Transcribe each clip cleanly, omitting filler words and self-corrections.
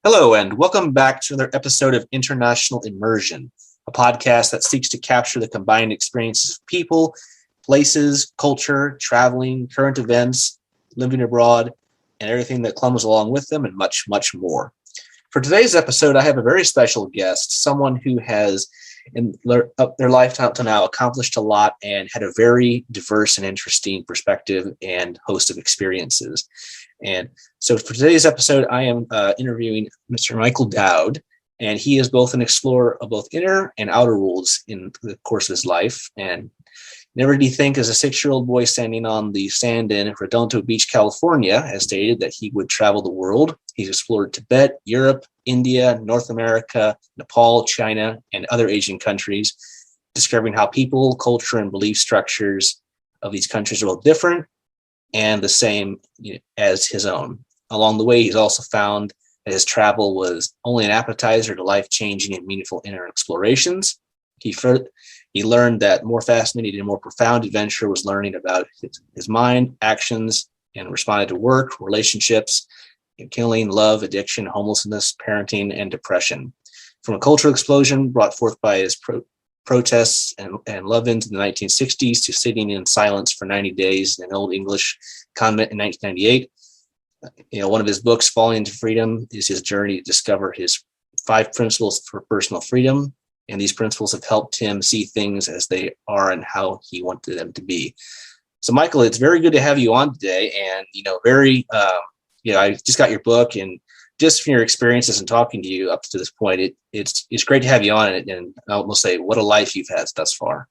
Hello, and welcome back to another episode of International Immersion, a podcast that seeks to capture the combined experiences of people, places, culture, traveling, current events, living abroad, and everything that comes along with them, and much, much more. For today's episode, I have a very special guest, someone who has, in their lifetime up to now, accomplished a lot and had a very diverse and interesting perspective and host of experiences. And so for today's episode, I am interviewing Mr. Michael Doud, and he is both an explorer of both inner and outer worlds in the course of his life. And never did he think, as a 6-year-old boy standing on the sand in Redondo Beach, California, has stated that he would travel the world. He's explored Tibet, Europe, India, North America, Nepal, China, and other Asian countries, discovering how people, culture, and belief structures of these countries are both different and the same as his own. Along the way, he's also found that his travel was only an appetizer to life-changing and meaningful inner explorations. He learned that more fascinating and more profound adventure was learning about his mind, actions, and responded to work, relationships, killing, love, addiction, homelessness, parenting, and depression. From a cultural explosion brought forth by his protests and love-ins in the 1960s to sitting in silence for 90 days in an old English convent in 1998. One of his books, Falling into Freedom, is his journey to discover his 5 principles for personal freedom. And these principles have helped him see things as they are and how he wanted them to be. So, Michael, it's very good to have you on today. And, I just got your book, and just from your experiences and talking to you up to this point, it's great to have you on it. And I will say, what a life you've had thus far.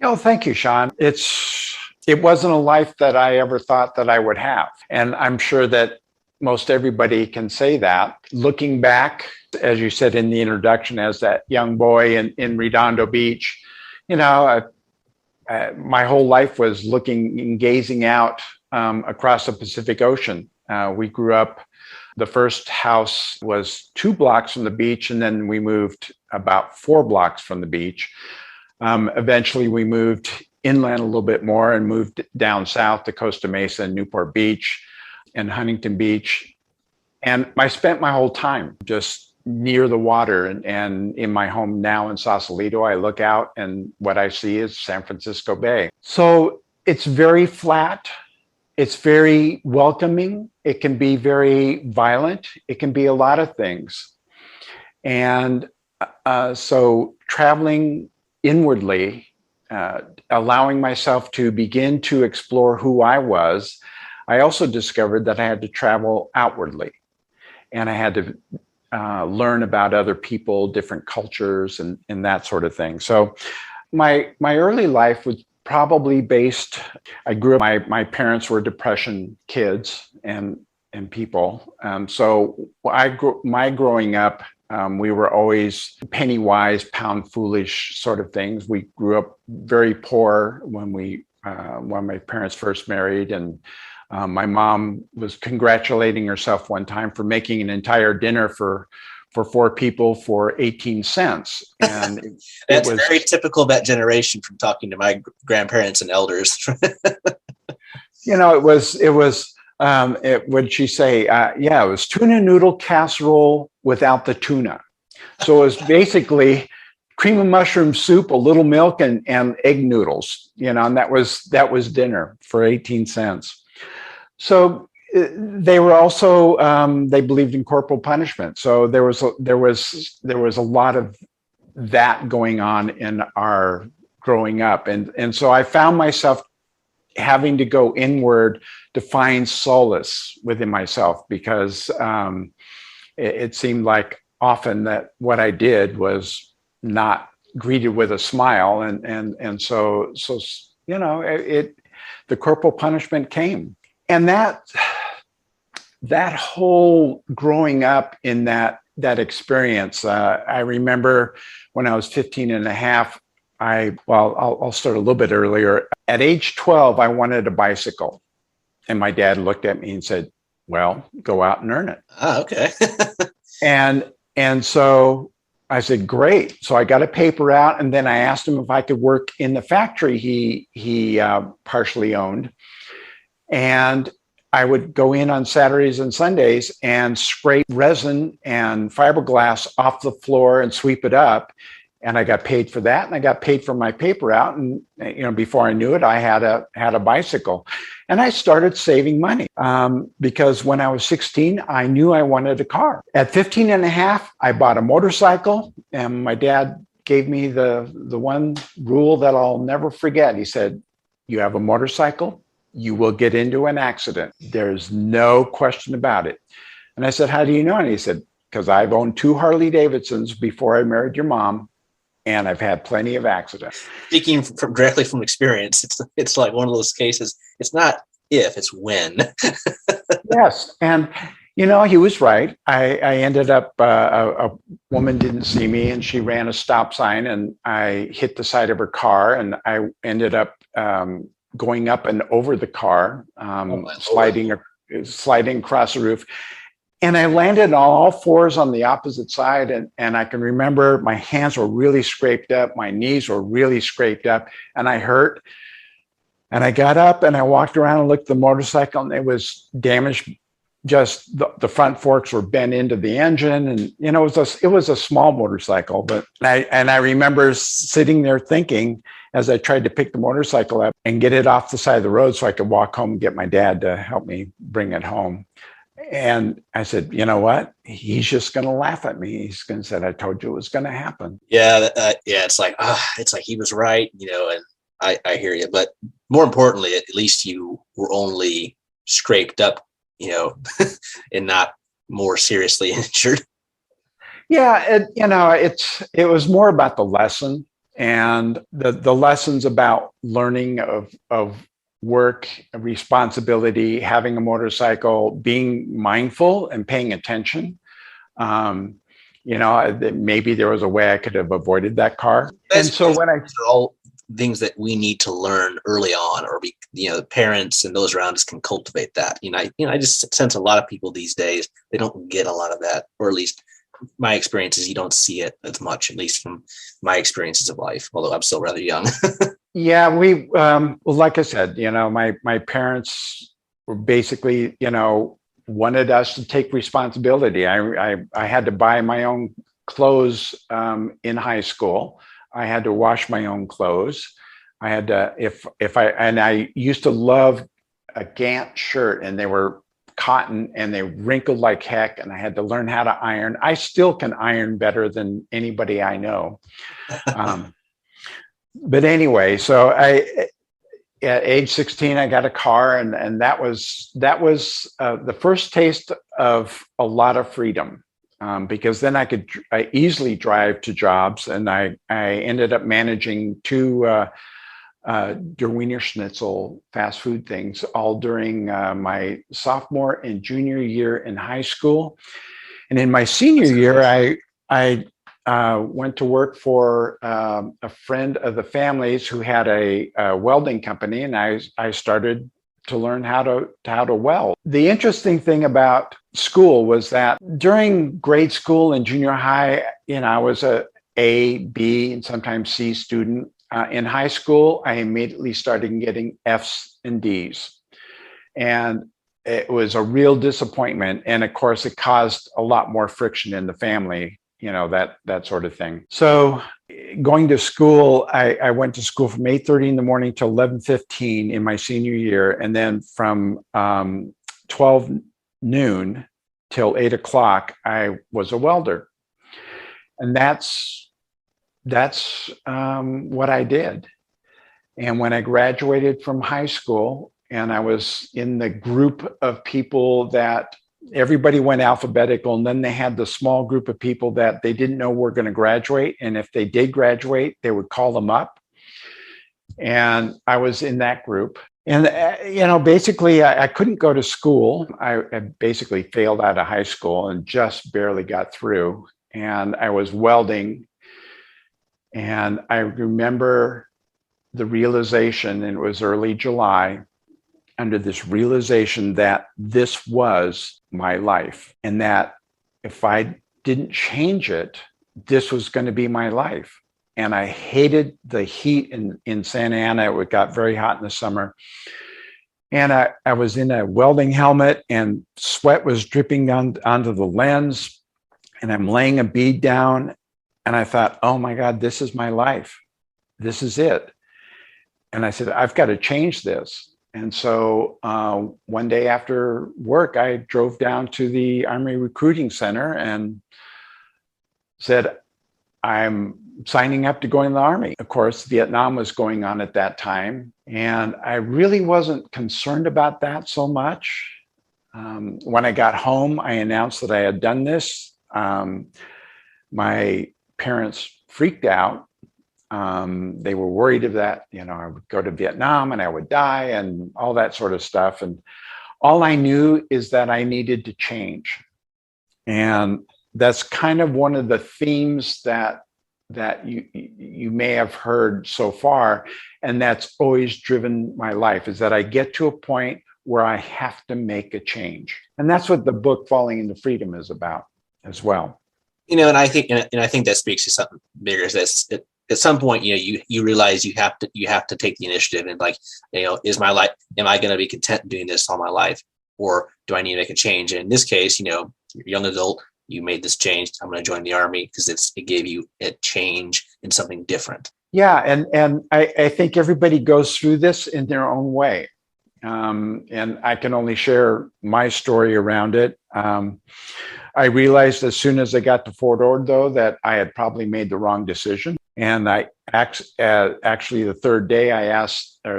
Thank you, Sean. It wasn't a life that I ever thought that I would have. And I'm sure that most everybody can say that. Looking back, as you said in the introduction, as that young boy in Redondo Beach, my whole life was looking and gazing out across the Pacific Ocean. We grew up, the first house was 2 blocks from the beach, and then we moved about 4 blocks from the beach. Eventually, we moved inland a little bit more and moved down south to Costa Mesa and Newport Beach and Huntington Beach. And I spent my whole time just near the water, and in my home now in Sausalito, I look out and what I see is San Francisco Bay. So it's very flat. It's very welcoming. It can be very violent. It can be a lot of things. And so traveling inwardly, allowing myself to begin to explore who I was, I also discovered that I had to travel outwardly. And I had to learn about other people, different cultures, and that sort of thing. So my early life was probably based, I grew up, my parents were Depression kids and people. So my growing up, we were always penny wise, pound foolish sort of things. We grew up very poor when my parents first married, and my mom was congratulating herself one time for making an entire dinner for 4 people for 18 cents. And That's very typical of that generation from talking to my grandparents and elders. Would she say, it was tuna noodle casserole without the tuna. So it was basically cream of mushroom soup, a little milk, and egg noodles, and that was dinner for 18 cents. So they were also, they believed in corporal punishment. So there was a lot of that going on in our growing up. And so I found myself having to go inward to find solace within myself, because it seemed like often that what I did was not greeted with a smile. And so the corporal punishment came. And that whole growing up in that experience, I remember when I was 15 and a half, I'll start a little bit earlier. At age 12, I wanted a bicycle. And my dad looked at me and said, well, go out and earn it. Ah, okay. And so I said, great. So I got a paper out, and then I asked him if I could work in the factory he partially owned. And I would go in on Saturdays and Sundays and scrape resin and fiberglass off the floor and sweep it up. And I got paid for that, and I got paid for my paper out. And before I knew it, I had a bicycle, and I started saving money because when I was 16, I knew I wanted a car. At 15 and a half, I bought a motorcycle, and my dad gave me the one rule that I'll never forget. He said, "You have a motorcycle, you will get into an accident. There's no question about it." And I said, "How do you know?" And he said, "Because I've owned 2 Harley Davidsons before I married your mom, and I've had plenty of accidents." Speaking directly from experience, it's like one of those cases. It's not if, it's when. Yes. And, he was right. I ended up, a woman didn't see me, and she ran a stop sign, and I hit the side of her car, and I ended up going up and over the car, sliding across the roof. And I landed on all fours on the opposite side. And I can remember my hands were really scraped up. My knees were really scraped up, and I hurt. And I got up and I walked around and looked at the motorcycle, and it was damaged. Just the front forks were bent into the engine. And, it was a small motorcycle, but I remember sitting there thinking, as I tried to pick the motorcycle up and get it off the side of the road so I could walk home and get my dad to help me bring it home. And I said, "You know what? He's just going to laugh at me. He's going to say, I told you it was going to happen." Yeah. It's like he was right, and I hear you. But more importantly, at least you were only scraped up, and not more seriously injured. Yeah. It was more about the lesson, and the lessons about learning of work, responsibility, having a motorcycle, being mindful and paying attention. Maybe there was a way I could have avoided that car. And so when are all things that we need to learn early on, or the parents and those around us can cultivate that. I just sense a lot of people these days, they don't get a lot of that, or at least my experience is you don't see it as much, at least from my experiences of life, although I'm still rather young. Yeah, well, like I said, my parents were basically, wanted us to take responsibility. I had to buy my own clothes in high school. I had to wash my own clothes. I had to, I used to love a Gant shirt, and they were cotton and they wrinkled like heck, and I had to learn how to iron. I still can iron better than anybody I know. But anyway, so at age 16, I got a car, and that was the first taste of a lot of freedom, because then I could easily drive to jobs, and I ended up managing 2 Der Wiener Schnitzel fast food things all during my sophomore and junior year in high school. And in my senior year, I went to work for a friend of the family's who had a welding company, and I started to learn how to weld. The interesting thing about school was that during grade school and junior high, I was A, B, and sometimes C student. In high school, I immediately started getting F's and D's, and it was a real disappointment. And of course, it caused a lot more friction in the family. That sort of thing. So going to school, I went to school from 8:30 in the morning till 11:15 in my senior year. And then from 12 noon till 8 o'clock, I was a welder. And that's what I did. And when I graduated from high school, and I was in the group of people that everybody went alphabetical, and then they had the small group of people that they didn't know were going to graduate. And if they did graduate, they would call them up. And I was in that group. And, basically, I couldn't go to school. I basically failed out of high school and just barely got through. And I was welding. And I remember the realization, and it was early July, under this realization that this was my life, and that if I didn't change it, this was going to be my life. And I hated the heat in Santa Ana. It got very hot in the summer. And I was in a welding helmet and sweat was dripping onto the lens. And I'm laying a bead down. And I thought, oh my God, this is my life. This is it. And I said, I've got to change this. And so one day after work, I drove down to the Army Recruiting Center and said, I'm signing up to go in the Army. Of course, Vietnam was going on at that time. And I really wasn't concerned about that so much. When I got home, I announced that I had done this. My parents freaked out. They were worried of that, I would go to Vietnam and I would die and all that sort of stuff. And all I knew is that I needed to change. And that's kind of one of the themes that you may have heard so far. And that's always driven my life, is that I get to a point where I have to make a change. And that's what the book Falling into Freedom is about as well. And I think that speaks to something bigger. Is that at some point, you realize you have to take the initiative and is my life, am I going to be content doing this all my life, or do I need to make a change? And in this case, you're a young adult, you made this change. I'm going to join the Army because it gave you a change in something different. Yeah, and I think everybody goes through this in their own way. And I can only share my story around it. I realized as soon as I got to Fort Ord, though, that I had probably made the wrong decision. And I actually the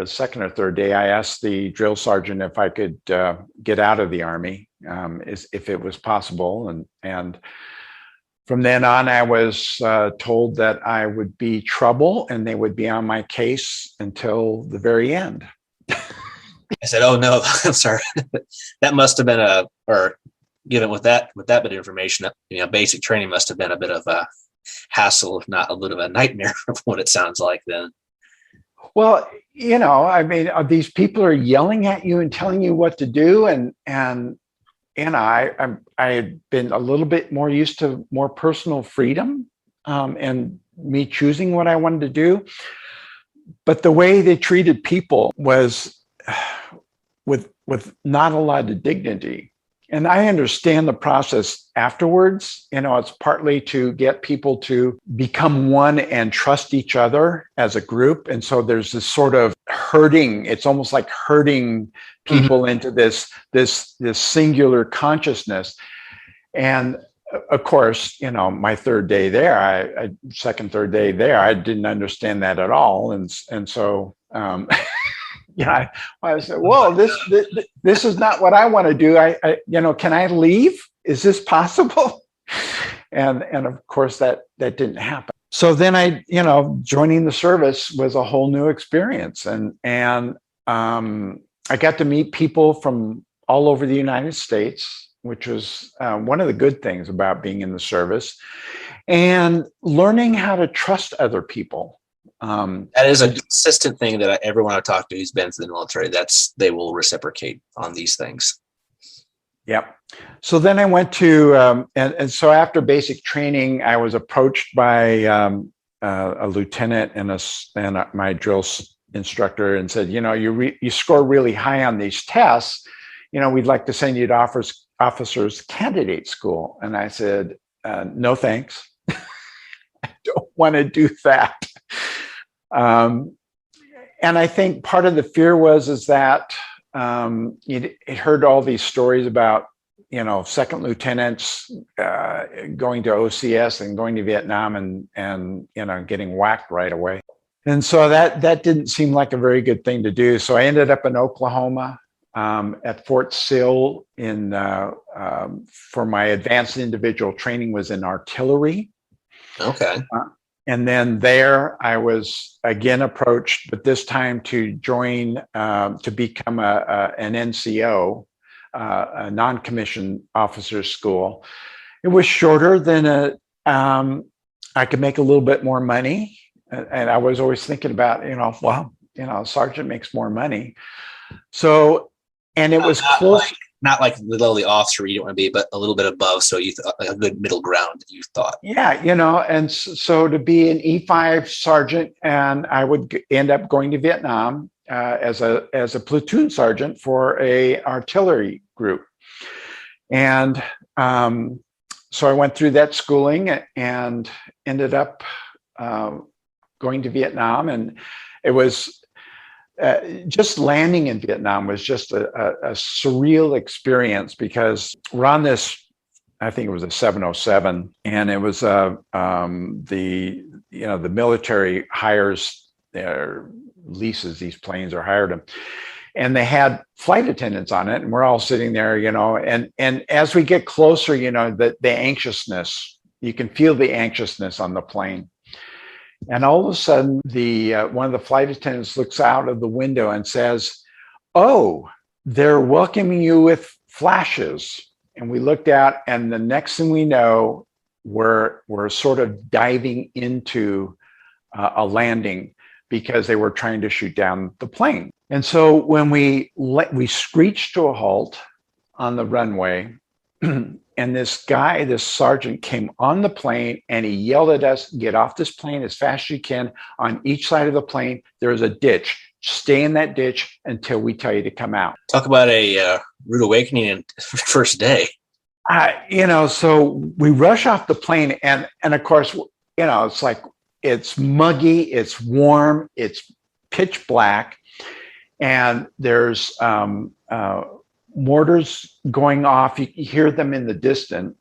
second or third day, I asked the drill sergeant if I could get out of the Army, if it was possible. And from then on, I was told that I would be trouble and they would be on my case until the very end. I said, "Oh no, I'm sorry. That must have been given with that bit of information, basic training must have been a bit of a hassle, if not a bit of a nightmare of what it sounds like then." Well, these people are yelling at you and telling you what to do. And I had been a little bit more used to more personal freedom and me choosing what I wanted to do. But the way they treated people was with not a lot of dignity. And I understand the process afterwards. It's partly to get people to become one and trust each other as a group. And so there's this sort of herding. It's almost like herding people into this singular consciousness. And of course, my third day there, third day there, I didn't understand that at all. And so, I said, "Whoa, this is not what I want to do. Can I leave? Is this possible?" And of course that didn't happen. So then joining the service was a whole new experience, and I got to meet people from all over the United States, which was one of the good things about being in the service, and learning how to trust other people. That is a consistent thing that everyone I talk to who's been to the military, they will reciprocate on these things. Yep. So then I went to, and so after basic training, I was approached by a lieutenant and my drill instructor and said, you score really high on these tests. We'd like to send you to officers candidate school. And I said, no, thanks. I don't want to do that. And I think part of the fear was that it heard all these stories about second lieutenants going to OCS and going to Vietnam and getting whacked right away. And so that didn't seem like a very good thing to do. So I ended up in Oklahoma at Fort Sill for my advanced individual training was in artillery. Okay. And then there I was again approached, but this time to join, to become an NCO, a non-commissioned officer's school. It was shorter than I could make a little bit more money. And I was always thinking about, a sergeant makes more money. So, and it was close. Not like the officer you don't want to be, but a little bit above. So you thought a good middle ground, you thought. Yeah, and so to be an E5 sergeant, and I would end up going to Vietnam as a platoon sergeant for a artillery group. And so I went through that schooling and ended up going to Vietnam. And it was just landing in Vietnam was just a surreal experience, because we're on this, I think it was a 707, and it was the military hires their leases these planes or hired them, and they had flight attendants on it, and we're all sitting there, and as we get closer, the anxiousness, you can feel the anxiousness on the plane. And all of a sudden, one of the flight attendants looks out of the window and says, "Oh, they're welcoming you with flashes." And we looked out, and the next thing we know, we're sort of diving into a landing, because they were trying to shoot down the plane. And so when we screeched to a halt on the runway, and this sergeant came on the plane, and he yelled at us, "Get off this plane as fast as you can. On each side of the plane, there is a ditch. Stay in that ditch until we tell you to come out." Talk about a rude awakening in first day. So we rush off the plane, and of course, it's like, it's muggy, it's warm, it's pitch black, and there's mortars going off. You hear them in the distance,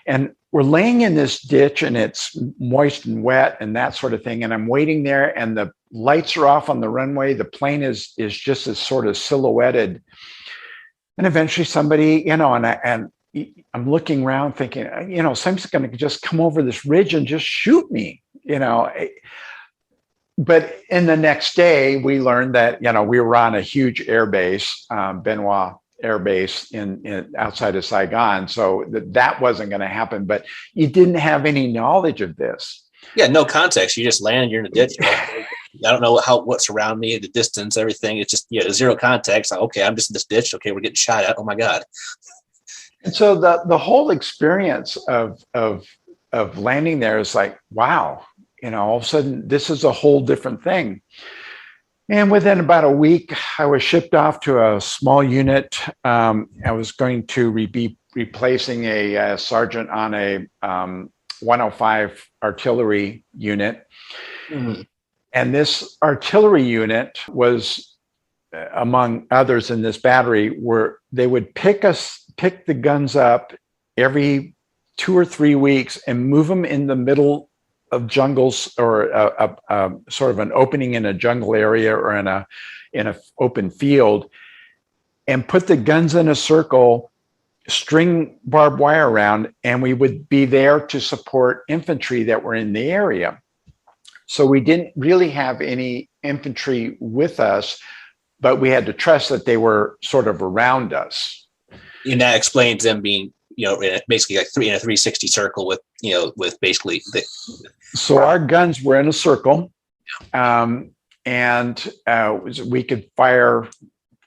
and we're laying in this ditch, and it's moist and wet and that sort of thing. And I'm waiting there, and the lights are off on the runway. The plane is just as sort of silhouetted. And eventually somebody, and I'm looking around thinking, somebody's going to just come over this ridge and just shoot me, But in the next day, we learned that, we were on a huge air base, Benoit Air Base in outside of Saigon. So that wasn't going to happen, but you didn't have any knowledge of this. Yeah, no context. You just land, you're in a ditch. I don't know what's around me, the distance, everything. It's just, zero context. Like, okay, I'm just in this ditch. Okay, we're getting shot at. Oh my God. And so the whole experience of landing there is like, wow, all of a sudden this is a whole different thing. And within about a week, I was shipped off to a small unit. I was going to be replacing a sergeant on a 105 artillery unit. Mm-hmm. And this artillery unit was, among others in this battery, where they would pick the guns up every 2 or 3 weeks and move them in the middle of jungles, or a sort of an opening in a jungle area, or in a open field, and put the guns in a circle, string barbed wire around, and we would be there to support infantry that were in the area. So we didn't really have any infantry with us, but we had to trust that they were sort of around us. And that explains them being, basically like in a 360 circle with basically So our guns were in a circle, and we could fire,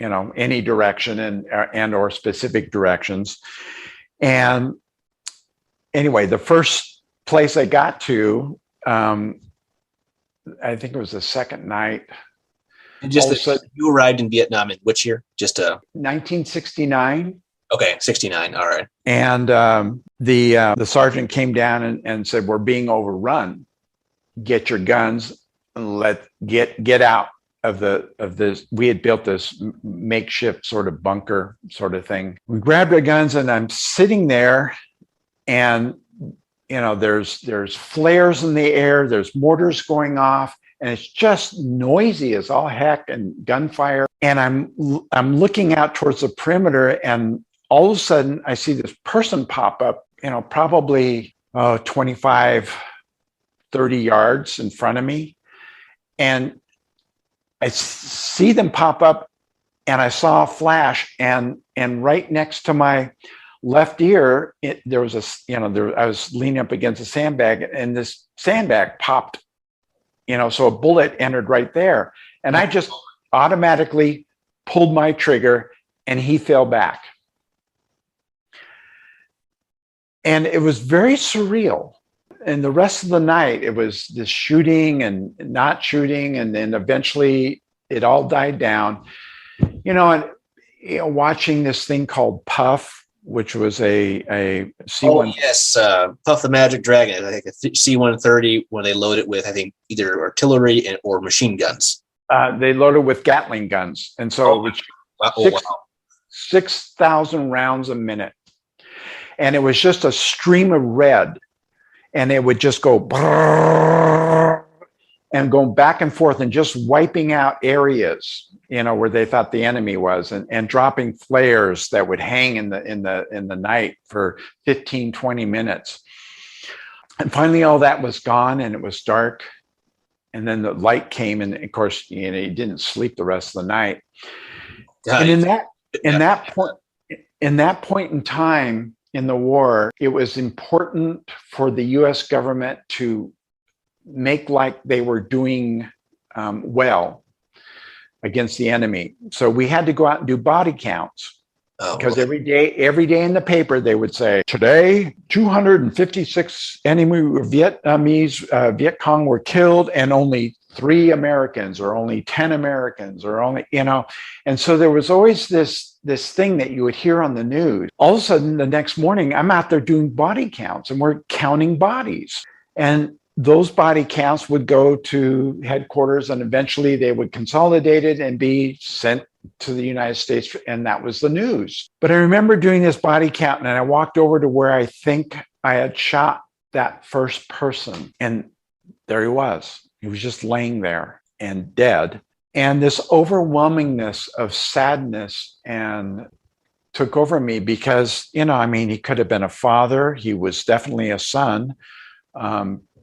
any direction and or specific directions. And anyway, the first place I got to, I think it was the second night. And you arrived in Vietnam in which year? 1969. Okay, 69. All right. And the sergeant came down and said, "We're being overrun. Get your guns and get out of this." We had built this makeshift sort of bunker sort of thing. We grabbed our guns, and I'm sitting there, and there's flares in the air, there's mortars going off, and it's just noisy as all heck, and gunfire. And I'm looking out towards the perimeter, and all of a sudden I see this person pop up, probably 25, 30 yards in front of me. And I see them pop up, and I saw a flash, and right next to my left ear, there was I was leaning up against a sandbag, and this sandbag popped, so a bullet entered right there. And I just automatically pulled my trigger, and he fell back. And it was very surreal. And the rest of the night, it was this shooting and not shooting. And then eventually it all died down. And watching this thing called Puff, which was a C-1. Oh yes, Puff the Magic Dragon. I think a C-130 when they load it with, I think, either artillery or machine guns. They loaded with Gatling guns, and so it was 6,000 rounds a minute, and it was just a stream of red, and it would just go and going back and forth and just wiping out areas, where they thought the enemy was, and dropping flares that would hang in the night for 15, 20 minutes. And finally all that was gone and it was dark. And then the light came, and of course, you didn't sleep the rest of the night. And in that point in time in the war, it was important for the US government to make like they were doing well against the enemy. So we had to go out and do body counts, because every day in the paper they would say, today 256 enemy Vietnamese Viet Cong were killed, and only 3 Americans, or only 10 Americans, or only, and so there was always this thing that you would hear on the news. All of a sudden the next morning I'm out there doing body counts, and we're counting bodies, and those body counts would go to headquarters, and eventually they would consolidate it and be sent to the United States. And that was the news. But I remember doing this body count, and I walked over to where I think I had shot that first person. And there he was. He was just laying there and dead. And this overwhelmingness of sadness and took over me, because, he could have been a father. He was definitely a son.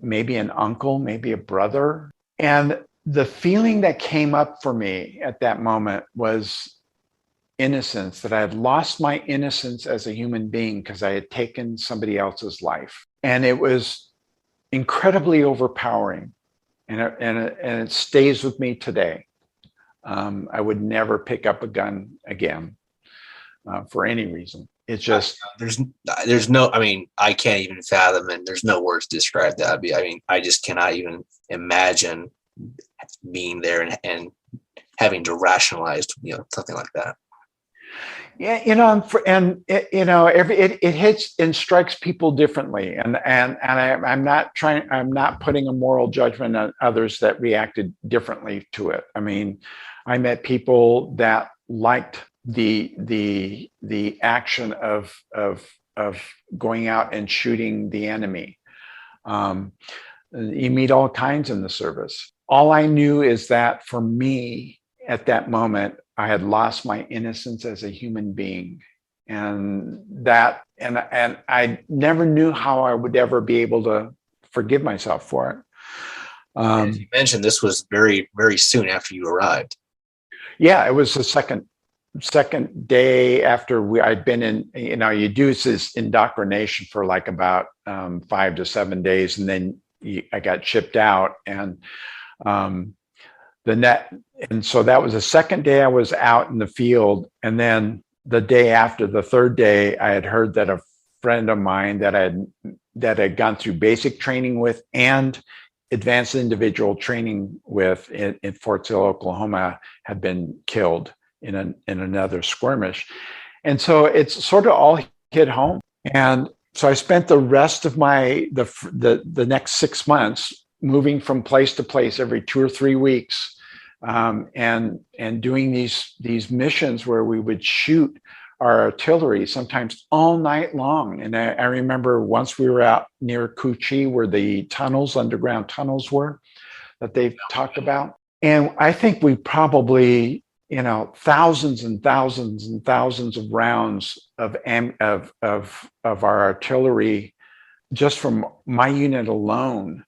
Maybe an uncle, maybe a brother. And the feeling that came up for me at that moment was innocence, that I had lost my innocence as a human being because I had taken somebody else's life. And it was incredibly overpowering. And it stays with me today. I would never pick up a gun again for any reason. It's just there's no, I can't even fathom, and there's no words to describe that. I just cannot even imagine being there and having to rationalize, something like that. Yeah, it hits and strikes people differently, and I'm not putting a moral judgment on others that reacted differently to it. I met people that liked the action of going out and shooting the enemy. You meet all kinds in the service. All I knew is that for me at that moment, I had lost my innocence as a human being, and I never knew how I would ever be able to forgive myself for it. As you mentioned, this was very, very soon after you arrived. Yeah, it was the second day after I'd been in. You do this indoctrination for like about 5 to 7 days, and then I got shipped out, and so that was the second day I was out in the field. And then the day after, the third day, I had heard that a friend of mine that had gone through basic training with and advanced individual training with in Fort Sill, Oklahoma, had been killed in another skirmish. And so it's sort of all hit home. And so I spent the rest of the next 6 months moving from place to place every 2 or 3 weeks, and doing these missions where we would shoot our artillery sometimes all night long. And I remember once we were out near Cu Chi, where the underground tunnels were that they've talked about. And I think we probably, thousands and thousands and thousands of rounds of our artillery just from my unit alone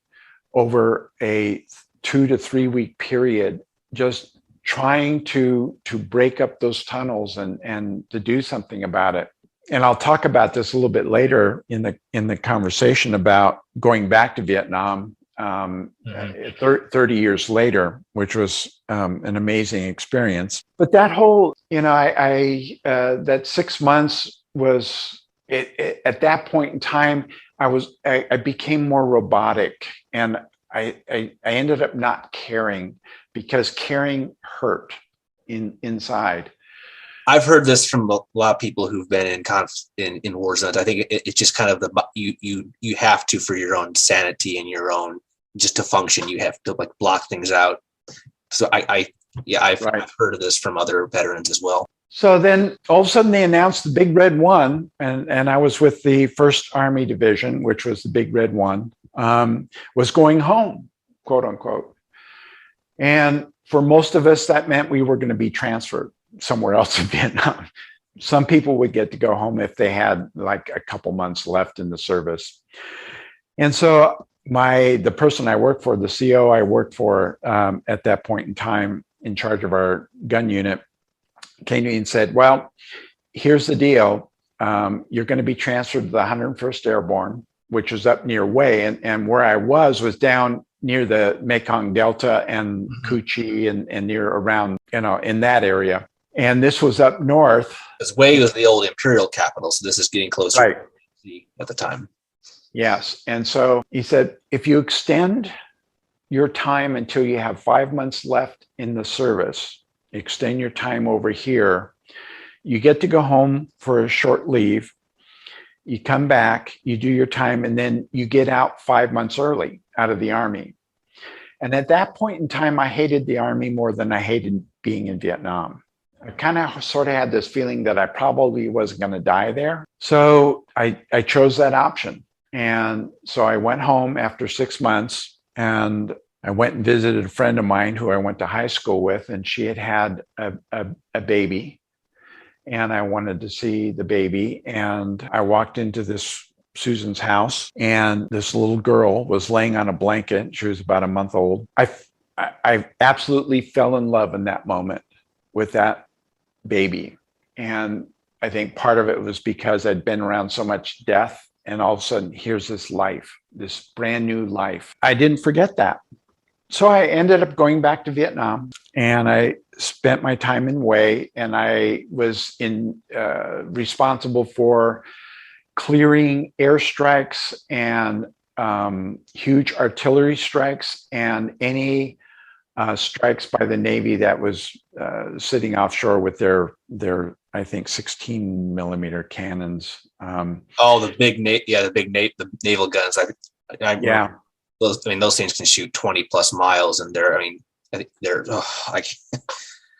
over a 2 to 3 week period, just trying to break up those tunnels and to do something about it. And I'll talk about this a little bit later in the conversation about going back to Vietnam 30 years later, which was an amazing experience. But that whole, that 6 months was, at that point in time, I became more robotic, and I ended up not caring because caring hurt inside. I've heard this from a lot of people who've been in war zones. I think it's just kind of you have to, for your own sanity and your own, just to function, you have to like block things out. So I've heard of this from other veterans as well. So then all of a sudden they announced the Big Red One, and I was with the 1st Army Division, which was the Big Red One, was going home, quote unquote. And for most of us, that meant we were going to be transferred somewhere else in Vietnam. Some people would get to go home if they had like a couple months left in the service. And so the person I worked for, the CO I worked for at that point in time, in charge of our gun unit, came to me and said, well, here's the deal. You're going to be transferred to the 101st Airborne, which is up near Hue. And where I was down near the Mekong Delta and Cu Chi and near around, in that area. And this was up north. Because Hue was the old imperial capital. So this is getting closer right. At the time. Yes. And so he said, if you extend your time until you have 5 months left in the service, extend your time over here, you get to go home for a short leave. You come back, you do your time, and then you get out 5 months early out of the Army. And at that point in time, I hated the Army more than I hated being in Vietnam. I kind of sort of had this feeling that I probably wasn't going to die there. So I chose that option. And so I went home after 6 months, and I went and visited a friend of mine who I went to high school with, and she had a baby. And I wanted to see the baby. And I walked into Susan's house, and this little girl was laying on a blanket. She was about a month old. I absolutely fell in love in that moment with that baby. And I think part of it was because I'd been around so much death, and all of a sudden, here's this life, this brand new life. I didn't forget that. So I ended up going back to Vietnam, and I spent my time in Hue, and I was responsible for clearing airstrikes and huge artillery strikes and any strikes by the Navy that was sitting offshore with their I think 16 millimeter cannons. The big naval guns. Yeah. Those things can shoot 20 plus miles, and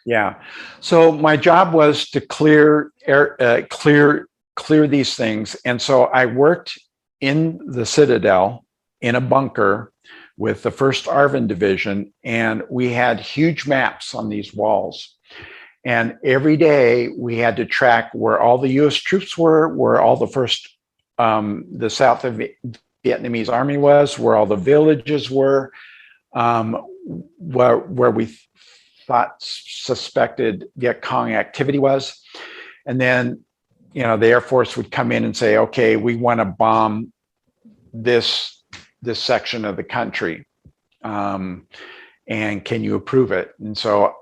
Yeah. So my job was to clear these things. And so I worked in the Citadel in a bunker with the 1st ARVN Division, and we had huge maps on these walls. And every day we had to track where all the U.S. troops were, where all the South Vietnamese Army was, where all the villages were, where we thought suspected Viet Cong activity was. And then, the Air Force would come in and say, okay, we want to bomb this section of the country. And can you approve it? And so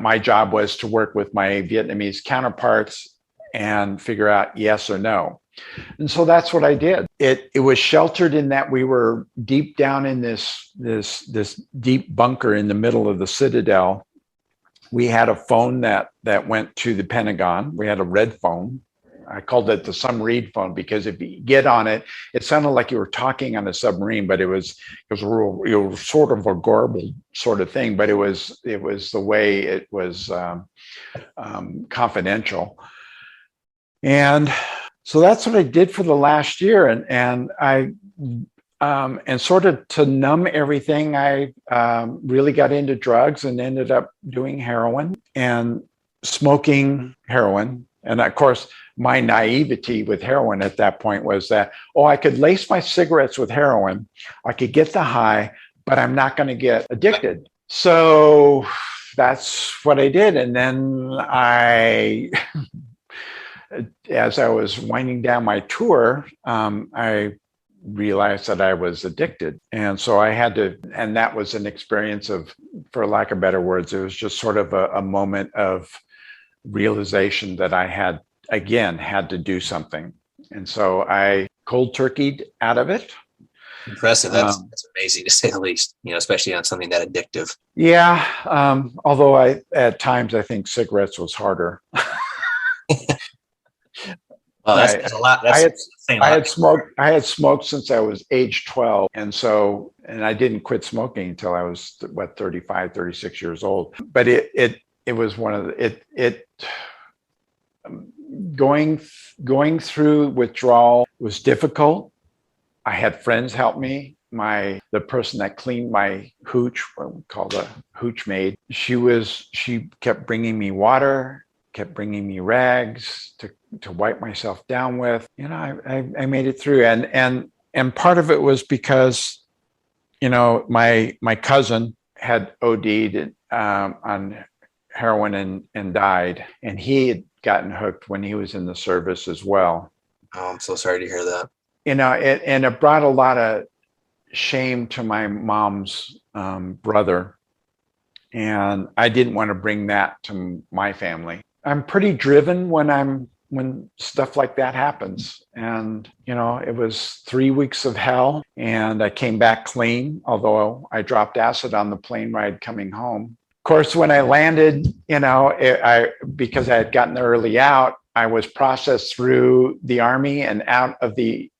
my job was to work with my Vietnamese counterparts and figure out yes or no. And so that's what I did. It was sheltered in that we were deep down in this deep bunker in the middle of the Citadel. We had a phone that went to the Pentagon. We had a red phone. I called it the submarine phone because if you get on it, it sounded like you were talking on a submarine, but it was sort of a garbled sort of thing. But it was the way it was confidential. And so that's what I did for the last year, and sort of to numb everything, I really got into drugs and ended up doing heroin and smoking heroin. And of course, my naivety with heroin at that point was that, I could lace my cigarettes with heroin, I could get the high, but I'm not going to get addicted. So that's what I did. And then as I was winding down my tour, I realized that I was addicted. And so I had to, and that was an experience of, for lack of better words, it was just sort of a moment of realization that I had to do something. And so I cold turkeyed out of it. Impressive. That's amazing to say the least, especially on something that addictive. Yeah. Although at times I think cigarettes was harder. Oh, I, that's a lot. I That's had saying a I lot. had smoked I had smoked since I was age 12. And I didn't quit smoking until I was 35, 36 years old. But it was one of the, it going through withdrawal was difficult. I had friends help me. The person that cleaned my hooch, what we call the hooch maid, she kept bringing me water, kept bringing me rags to wipe myself down with. I made it through, and part of it was because my cousin had OD'd on heroin and died, and he had gotten hooked when he was in the service as well. Oh, I'm so sorry to hear that. It brought a lot of shame to my mom's brother, and I didn't want to bring that to my family. I'm pretty driven when stuff like that happens, and it was 3 weeks of hell, and I came back clean, although I dropped acid on the plane ride coming home. Of course, when I landed, because I had gotten early out, I was processed through the Army and out of the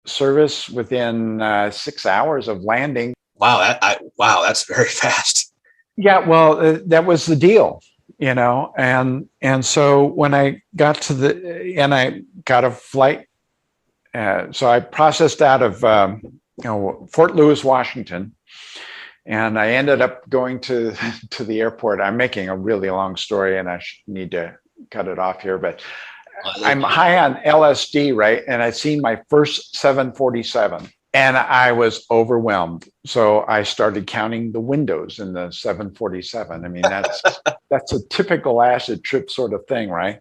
service within 6 hours of landing. Wow, wow, that's very fast. Yeah, well, that was the deal, and so when I got I got a flight, so I processed out of Fort Lewis, Washington, and I ended up going to the airport. I'm making a really long story, and I need to cut it off here, but I'm high on LSD, right? And I'd seen my first 747, and I was overwhelmed. So I started counting the windows in the 747. I mean, that's a typical acid trip sort of thing, right?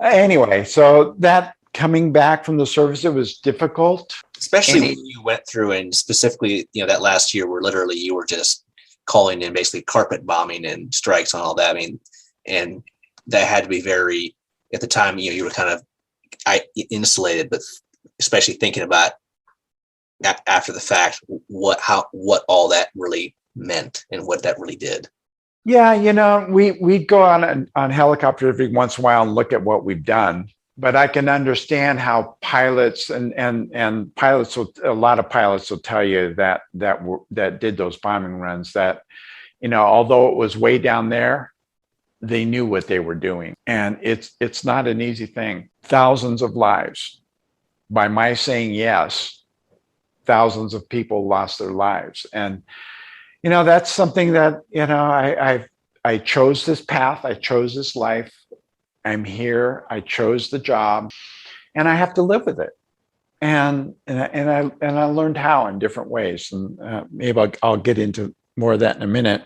Anyway, so that coming back from the service, it was difficult. Especially when you went through, and specifically, that last year where literally you were just calling in basically carpet bombing and strikes and all that. I mean, and that had to be very, at the time, you were kind of insulated, but especially thinking about after the fact, what all that really meant and what that really did. Yeah, we'd go on helicopter every once in a while and look at what we've done. But I can understand how pilots and pilots a lot of pilots will tell you that did those bombing runs, that although it was way down there, they knew what they were doing, and it's not an easy thing. Thousands of lives. By my saying yes, thousands of people lost their lives, and that's something that I chose this path, I chose this life. I'm here. I chose the job, and I have to live with it. And I learned how in different ways, and maybe I'll get into more of that in a minute.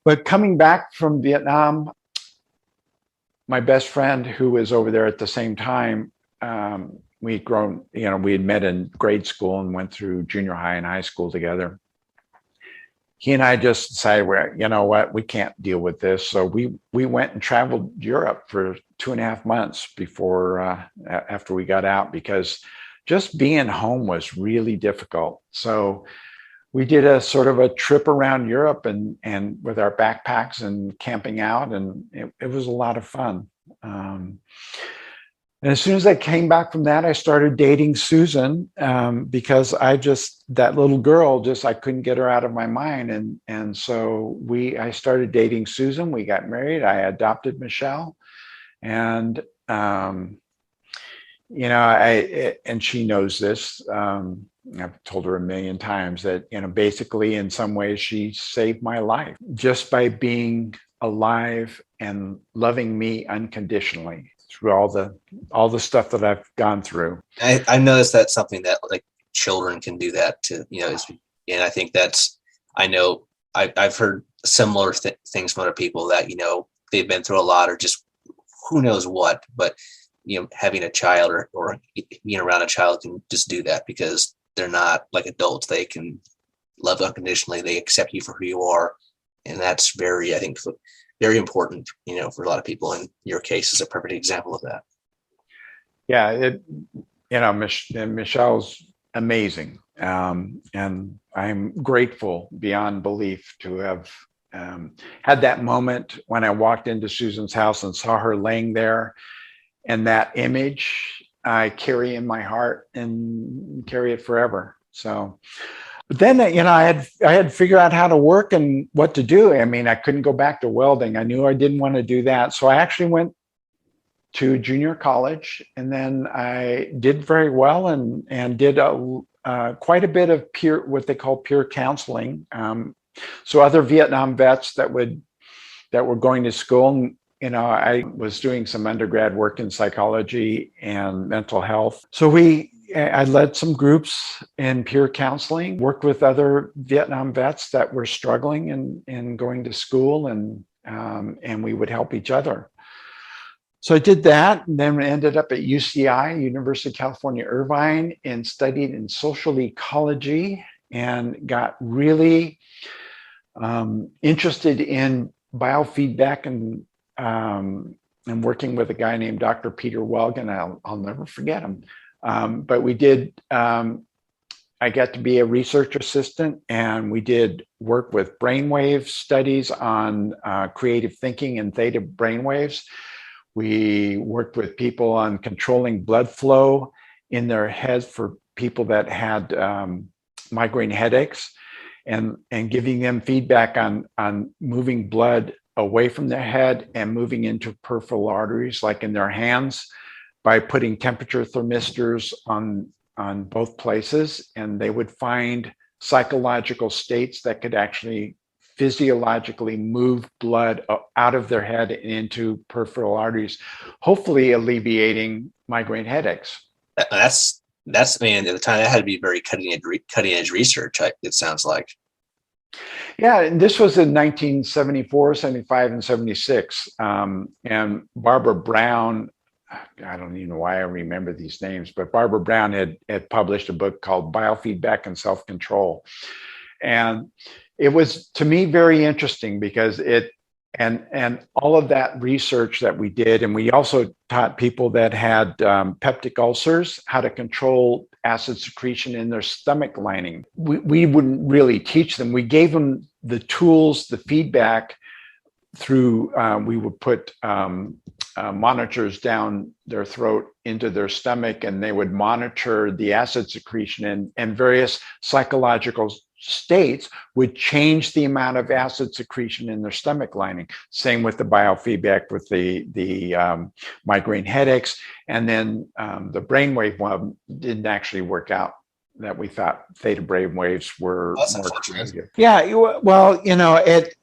But coming back from Vietnam, my best friend who was over there at the same time, we'd grown. We had met in grade school and went through junior high and high school together. He and I just decided, we can't deal with this. So we went and traveled Europe for 2.5 months after we got out, because just being home was really difficult. So we did a sort of a trip around Europe and with our backpacks and camping out, and it was a lot of fun. And as soon as I came back from that, I started dating Susan, because that little girl, I couldn't get her out of my mind. And so I started dating Susan. We got married. I adopted Michelle, and, and she knows this. I've told her a million times that, basically in some ways she saved my life just by being alive and loving me unconditionally through all the stuff that I've gone through. I noticed that's something that like children can do that too, and I think I know I've heard similar things from other people that, they've been through a lot or just who knows what, but, having a child or being around a child can just do that because they're not like adults. They can love unconditionally. They accept you for who you are. And that's very, I think, very important, for a lot of people. And your case is a perfect example of that. Yeah, Michelle's amazing. And I'm grateful beyond belief to have had that moment when I walked into Susan's house and saw her laying there. And that image I carry in my heart and carry it forever. So, but then, I had to figure out how to work and what to do. I mean, I couldn't go back to welding. I knew I didn't want to do that. So I actually went to junior college, and then I did very well and did quite a bit of what they call peer counseling. So other Vietnam vets that were going to school, I was doing some undergrad work in psychology and mental health. So I led some groups in peer counseling, worked with other Vietnam vets that were struggling and going to school, and we would help each other. So I did that, and then ended up at UCI, University of California, Irvine, and studied in social ecology and got really interested in biofeedback and working with a guy named Dr. Peter Welgen. I'll never forget him. But we did, I got to be a research assistant, and we did work with brainwave studies on creative thinking and theta brainwaves. We worked with people on controlling blood flow in their heads for people that had migraine headaches, and giving them feedback on moving blood away from their head and moving into peripheral arteries, like in their hands, by putting temperature thermistors on both places. And they would find psychological states that could actually physiologically move blood out of their head and into peripheral arteries, hopefully alleviating migraine headaches. That's I mean, at the time that had to be very cutting edge research. It sounds like. Yeah, and this was in 1974, 75, and 76. And Barbara Brown, I don't even know why I remember these names, but Barbara Brown had published a book called Biofeedback and Self-Control. And it was, to me, very interesting because and all of that research that we did, and we also taught people that had peptic ulcers how to control acid secretion in their stomach lining. We wouldn't really teach them. We gave them the tools, the feedback through, we would put monitors down their throat into their stomach, and they would monitor the acid secretion, and various psychological states would change the amount of acid secretion in their stomach lining. Same with the biofeedback with the migraine headaches. And then the brainwave one didn't actually work out, that we thought theta brainwaves were more creative. Yeah, well,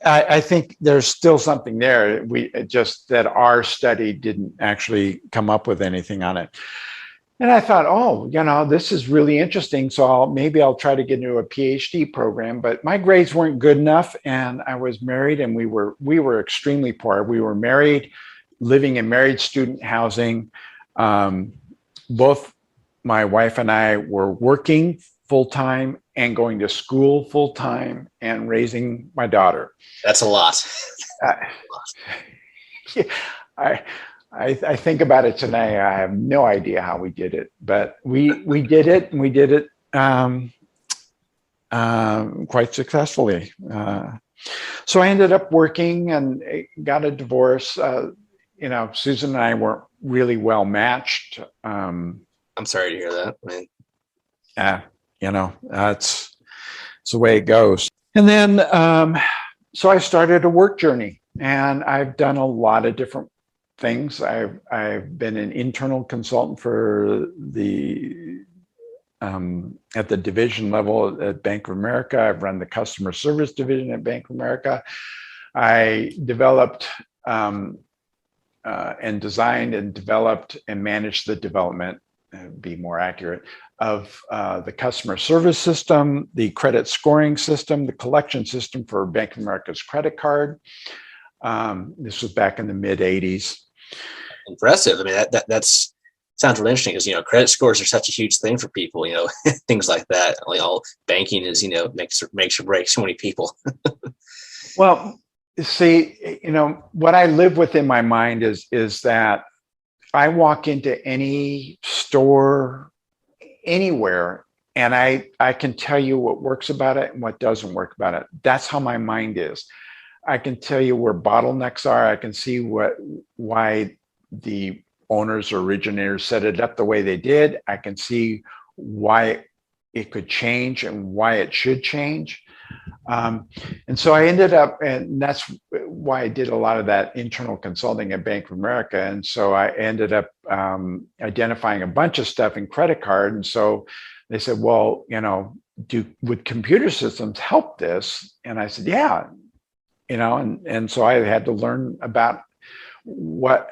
I think there's still something there. Just that our study didn't actually come up with anything on it. And I thought, this is really interesting. So maybe I'll try to get into a PhD program. But my grades weren't good enough, and I was married, and we were extremely poor. We were married, living in married student housing. Both my wife and I were working full time and going to school full time and raising my daughter. That's a lot. I think about it today. I have no idea how we did it, but we did it, and we did it quite successfully. So I ended up working and got a divorce. Susan and I weren't really well matched. I'm sorry to hear that, man. That's the way it goes. And then, so I started a work journey, and I've done a lot of different things. I've been an internal consultant for at the division level at Bank of America. I've run the customer service division at Bank of America. I developed and designed and developed and managed the development, be more accurate, of the customer service system, the credit scoring system, the collection system for Bank of America's credit card. This was back in the mid 80s. Impressive. I mean, that's sounds really interesting because, credit scores are such a huge thing for people, things like that. All banking is, makes or breaks so many people. Well, see, what I live with in my mind is that I walk into any store anywhere And I can tell you what works about it and what doesn't work about it. That's how my mind is. I can tell you where bottlenecks are. I can see why the owners or originators set it up the way they did. I can see why it could change and why it should change. And so I ended up, and that's why I did a lot of that internal consulting at Bank of America. And so I ended up identifying a bunch of stuff in credit card. And so they said, well, would computer systems help this? And I said, yeah, and so I had to learn about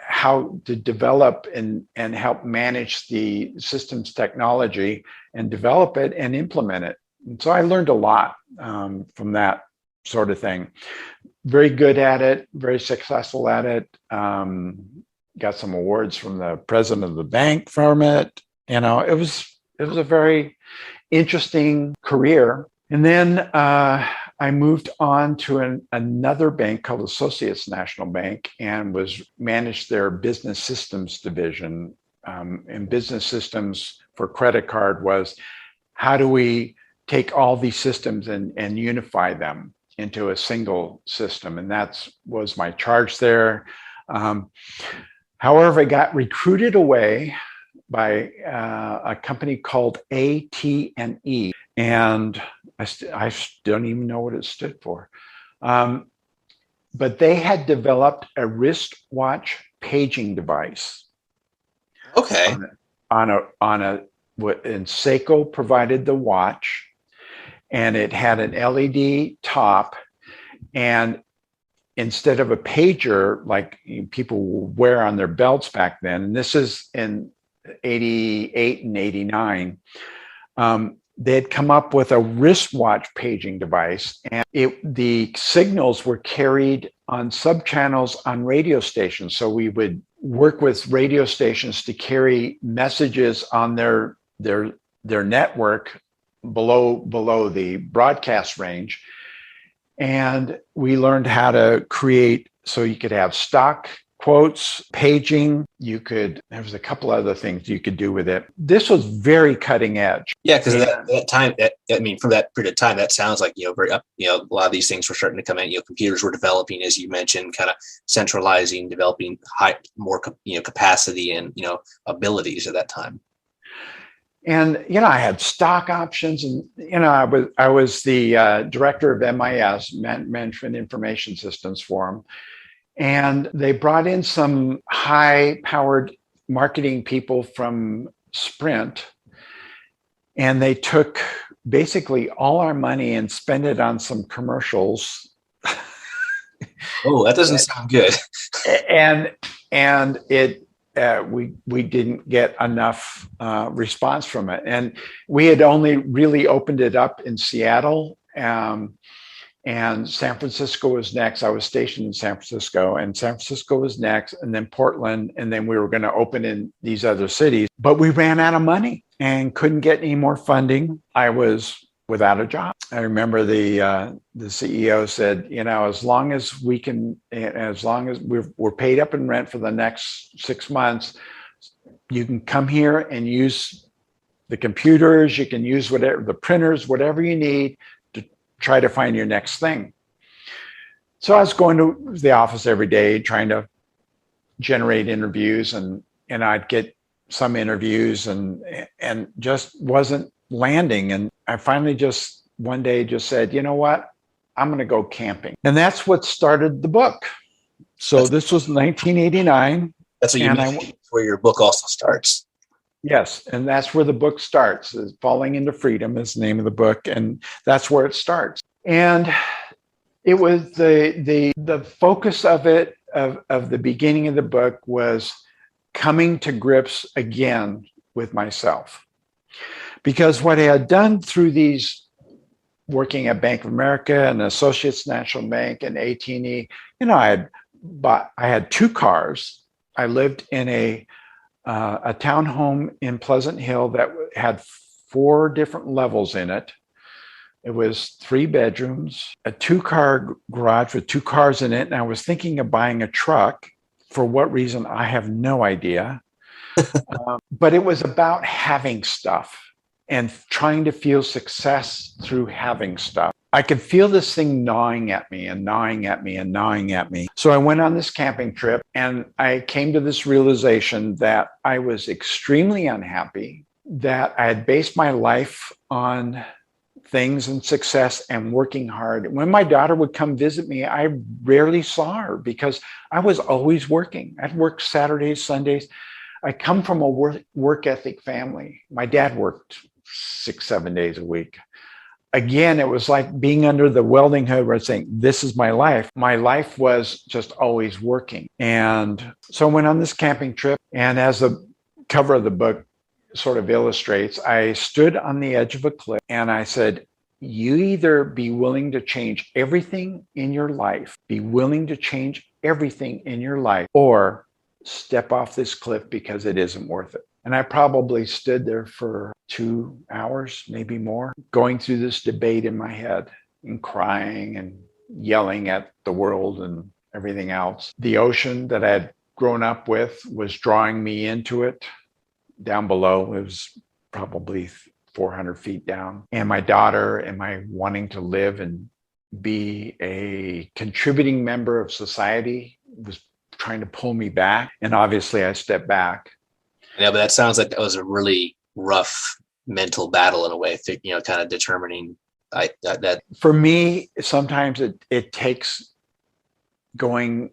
how to develop and help manage the systems technology and develop it and implement it. And so I learned a lot from that sort of thing. Very good at it, very successful at it. Got some awards from the president of the bank from it. It was a very interesting career. And then I moved on to another bank called Associates National Bank and managed their business systems division. And business systems for credit card was, how do we take all these systems and unify them into a single system? And that was my charge there. However, I got recruited away by a company called AT&E, and I don't even know what it stood for. But they had developed a wristwatch paging device. Okay. And Seiko provided the watch, and it had an LED top, and instead of a pager like people wear on their belts back then, and this is in 88 and 89, they had come up with a wristwatch paging device, and the signals were carried on subchannels on radio stations. So we would work with radio stations to carry messages on their network below the broadcast range. And we learned how to create, so you could have stock quotes, paging. There was a couple other things you could do with it. This was very cutting edge. Yeah, because at that time, from that period of time, that sounds like, very up, a lot of these things were starting to come in. Computers were developing, as you mentioned, kind of centralizing, developing more capacity and, abilities at that time. And, I had stock options, and, I was the director of MIS, Management Information Systems for them. And they brought in some high-powered marketing people from Sprint, and they took basically all our money and spent it on some commercials. Oh, that doesn't sound good. And it we didn't get enough response from it, and we had only really opened it up in Seattle. And San Francisco was next. I was stationed in San Francisco, and San Francisco was next, and then Portland, and then we were going to open in these other cities. But we ran out of money and couldn't get any more funding. I was without a job. I remember the CEO said, as long as we're paid up in rent for the next 6 months, you can come here and use the computers, you can use whatever, the printers, whatever you need, try to find your next thing. So I was going to the office every day trying to generate interviews, and I'd get some interviews and just wasn't landing. And I finally just one day just said, you know what, I'm going to go camping. And that's what started the book. So this was 1989. That's what you mean, where your book also starts. Yes, and that's where the book starts. Falling into Freedom is the name of the book, and that's where it starts. And it was the focus of it, of the beginning of the book, was coming to grips again with myself. Because what I had done through these, working at Bank of America and Associates National Bank and AT&E, I had 2 cars. I lived in a townhome in Pleasant Hill that had 4 different levels in it. It was 3 bedrooms, a 2-car garage with 2 cars in it. And I was thinking of buying a truck. For what reason, I have no idea. But it was about having stuff. and trying to feel success through having stuff. I could feel this thing gnawing at me and gnawing at me and gnawing at me. So I went on this camping trip and I came to this realization that I was extremely unhappy, that I had based my life on things and success and working hard. When my daughter would come visit me, I rarely saw her because I was always working. I'd work Saturdays, Sundays. I come from a work ethic family. My dad worked 6-7 days a week. Again, it was like being under the welding hood where it's saying, this is my life. My life was just always working. And so I went on this camping trip. And as the cover of the book sort of illustrates, I stood on the edge of a cliff and I said, you either be willing to change everything in your life, be willing to change everything in your life, or step off this cliff because it isn't worth it. And I probably stood there for 2 hours, maybe more, going through this debate in my head and crying and yelling at the world and everything else. The ocean that I had grown up with was drawing me into it. Down below, it was probably 400 feet down. And my daughter and my wanting to live and be a contributing member of society was trying to pull me back. And obviously I stepped back. Yeah, but that sounds like that was a really rough mental battle in a way, kind of determining that. For me, sometimes it takes going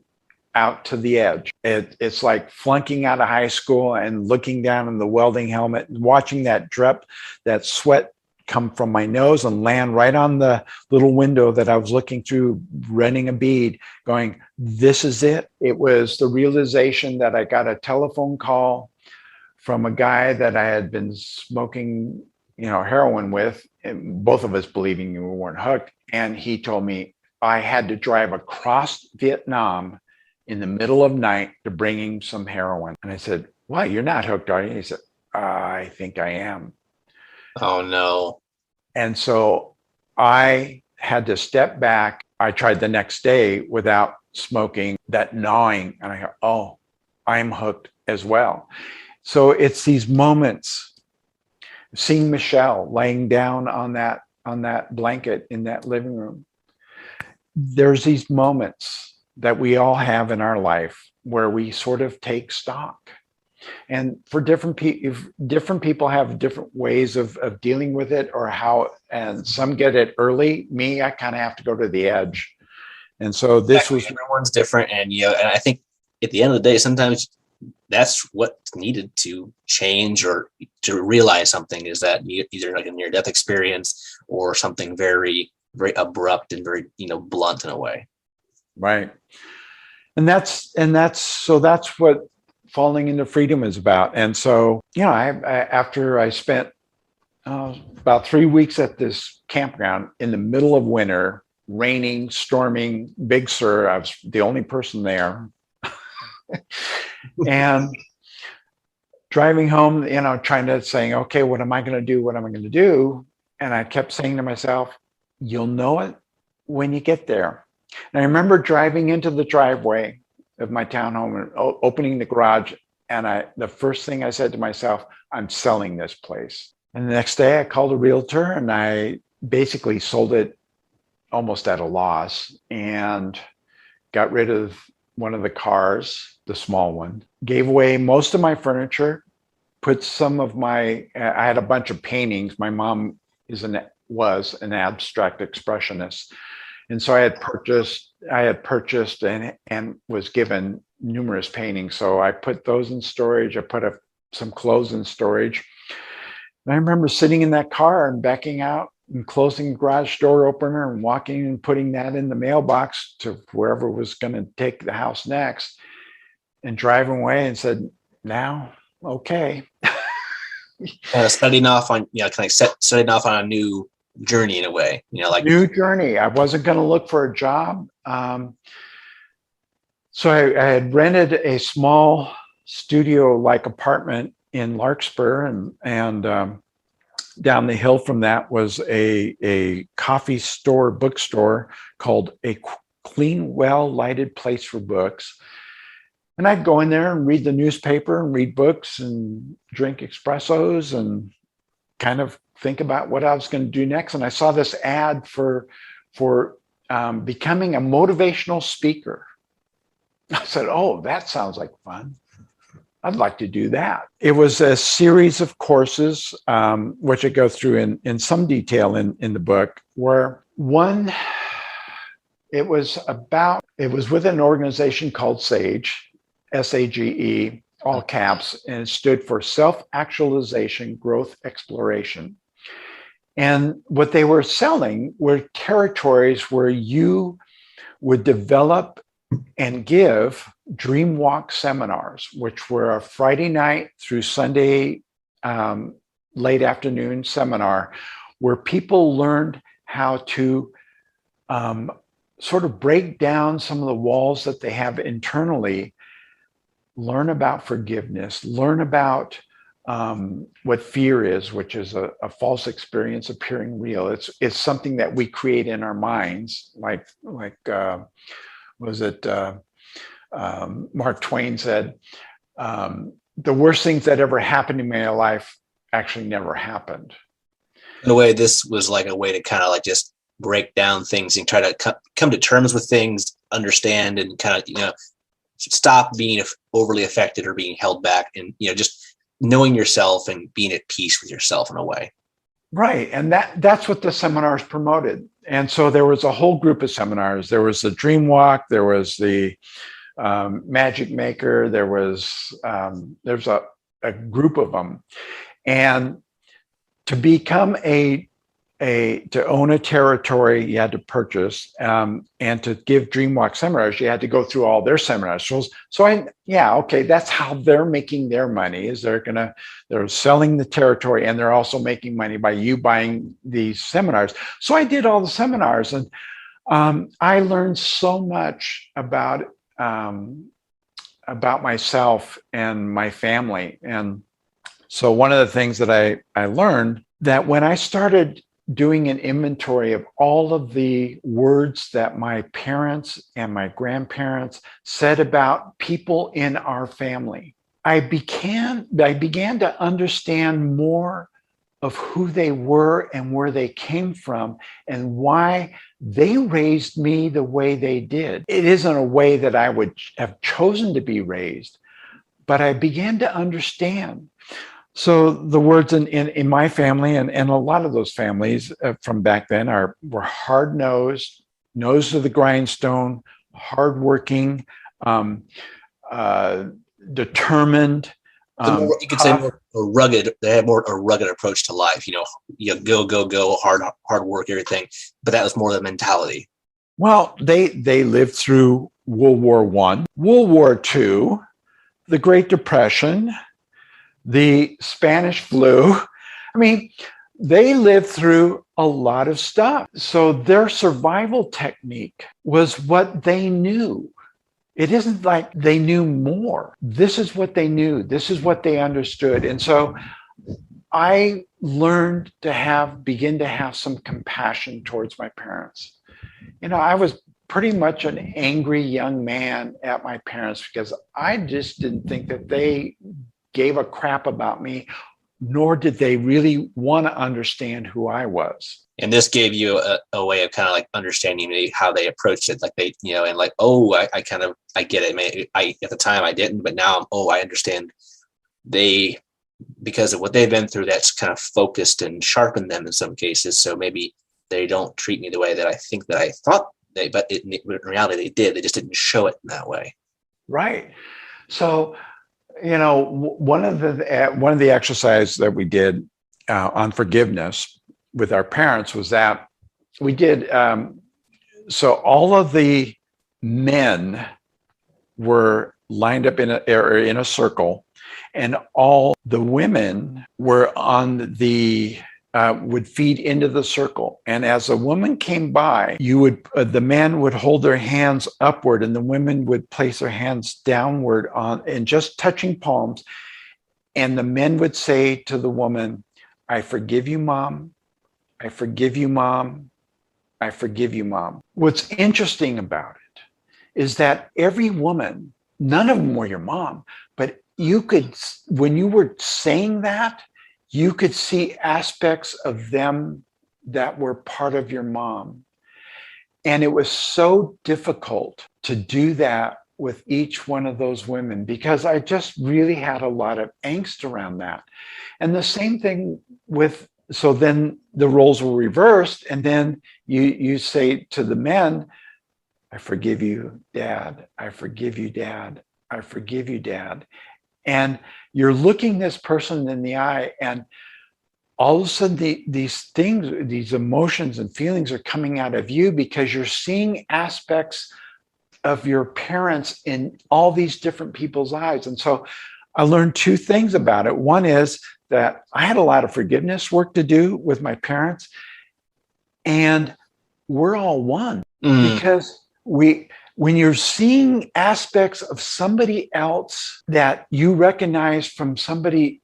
out to the edge. It's like flunking out of high school and looking down in the welding helmet and watching that sweat come from my nose and land right on the little window that I was looking through, running a bead, going, this is it. It was the realization that I got a telephone call from a guy that I had been smoking, heroin with, and both of us believing we weren't hooked. And he told me I had to drive across Vietnam in the middle of night to bring him some heroin. And I said, "Why, you're not hooked, are you?" He said, "I think I am." Oh, no. And so I had to step back. I tried the next day without smoking, that gnawing. And I go, oh, I'm hooked as well. So it's these moments, seeing Michelle laying down on that blanket in that living room. There's these moments that we all have in our life where we sort of take stock. And for different people have different ways of dealing with it, or how, and some get it early. Me, I kind of have to go to the edge. And so this was, everyone's different. And, and I think at the end of the day, sometimes that's what's needed to change or to realize something, is that either like a near-death experience or something very, very abrupt and very, blunt in a way. Right. And that's what falling into freedom is about. And so, after I spent about 3 weeks at this campground in the middle of winter, raining, storming, Big Sur, I was the only person there. And driving home, trying to saying, okay, what am I going to do? What am I going to do? And I kept saying to myself, you'll know it when you get there. And I remember driving into the driveway of my townhome and opening the garage. And the first thing I said to myself, I'm selling this place. And the next day I called a realtor and I basically sold it almost at a loss and got rid of one of the cars, the small one, gave away most of my furniture, put some of I had a bunch of paintings. My mom was an abstract expressionist. And so I had purchased and was given numerous paintings. So I put those in storage. I put some clothes in storage. And I remember sitting in that car and backing out and closing the garage door opener and walking and putting that in the mailbox to whoever was going to take the house next, and driving away and said, now, okay. Setting off on, setting off on a new journey in a way, new journey. I wasn't going to look for a job. So I had rented a small studio-like apartment in Larkspur, and down the hill from that was a coffee store, bookstore called A Clean, Well-Lighted Place for Books. And I'd go in there and read the newspaper and read books and drink espressos and kind of think about what I was going to do next. And I saw this ad for becoming a motivational speaker. I said, oh, that sounds like fun. I'd like to do that. It was a series of courses, which I go through in some detail in the book, where one, it was with an organization called SAGE, SAGE, all caps, and it stood for Self-Actualization, Growth, Exploration. And what they were selling were territories where you would develop and give dream walk seminars, which were a Friday night through Sunday late afternoon seminar, where people learned how to sort of break down some of the walls that they have internally, learn about forgiveness, learn about what fear is, which is a false experience appearing real. It's something that we create in our minds, like Mark Twain said, the worst things that ever happened in my life actually never happened. In a way, this was like a way to kind of like just break down things and try to come to terms with things, understand, and kind of, stop being overly affected or being held back, and, just knowing yourself and being at peace with yourself in a way. Right. And that's what the seminars promoted. And so there was a whole group of seminars. There was the Dream Walk, there was the Magic Maker, there's a group of them. And to become to own a territory, you had to purchase, and to give Dreamwalk seminars, you had to go through all their seminars. Okay, that's how they're making their money. Is they're selling the territory, and they're also making money by you buying these seminars. So I did all the seminars, and I learned so much about myself and my family. And so one of the things that I learned, that when I started doing an inventory of all of the words that my parents and my grandparents said about people in our family, I began to understand more of who they were and where they came from and why they raised me the way they did. It isn't a way that I would have chosen to be raised, but I began to understand. So the words in my family and a lot of those families from back then were hard-nosed, nose to the grindstone, hardworking, determined. You could say more rugged. They had more a rugged approach to life. Go, hard work, everything. But that was more the mentality. Well, they lived through World War I, World War II, the Great Depression, the Spanish flu. I mean, they lived through a lot of stuff. So their survival technique was what they knew. It isn't like they knew more. This is what they knew. This is what they understood. And so I learned to begin to have some compassion towards my parents. I was pretty much an angry young man at my parents because I just didn't think that they gave a crap about me, nor did they really want to understand who I was. And this gave you a way of kind of like understanding maybe how they approached it. Like they, and like, I get it. At the time I didn't, but now I understand. Because of what they've been through, that's kind of focused and sharpened them in some cases. So maybe they don't treat me the way that I think that I thought but in reality they did. They just didn't show it in that way. Right. So, one of the exercises that we did on forgiveness with our parents was that we did. So all of the men were lined up in a circle, and all the women were on would feed into the circle. And as a woman came by, the men would hold their hands upward, and the women would place their hands downward and just touching palms. And the men would say to the woman, "I forgive you, Mom. I forgive you, Mom. I forgive you, Mom." What's interesting about it is that every woman, none of them were your mom, but you could, when you were saying that, you could see aspects of them that were part of your mom. And it was so difficult to do that with each one of those women because I just really had a lot of angst around that. And the same thing with, so then the roles were reversed. And then you say to the men, I forgive you, Dad. I forgive you, Dad. I forgive you, Dad. And you're looking this person in the eye, and all of a sudden these things, these emotions and feelings are coming out of you because you're seeing aspects of your parents in all these different people's eyes. And so I learned two things about it. One is that I had a lot of forgiveness work to do with my parents, and we're all one because when you're seeing aspects of somebody else that you recognize from somebody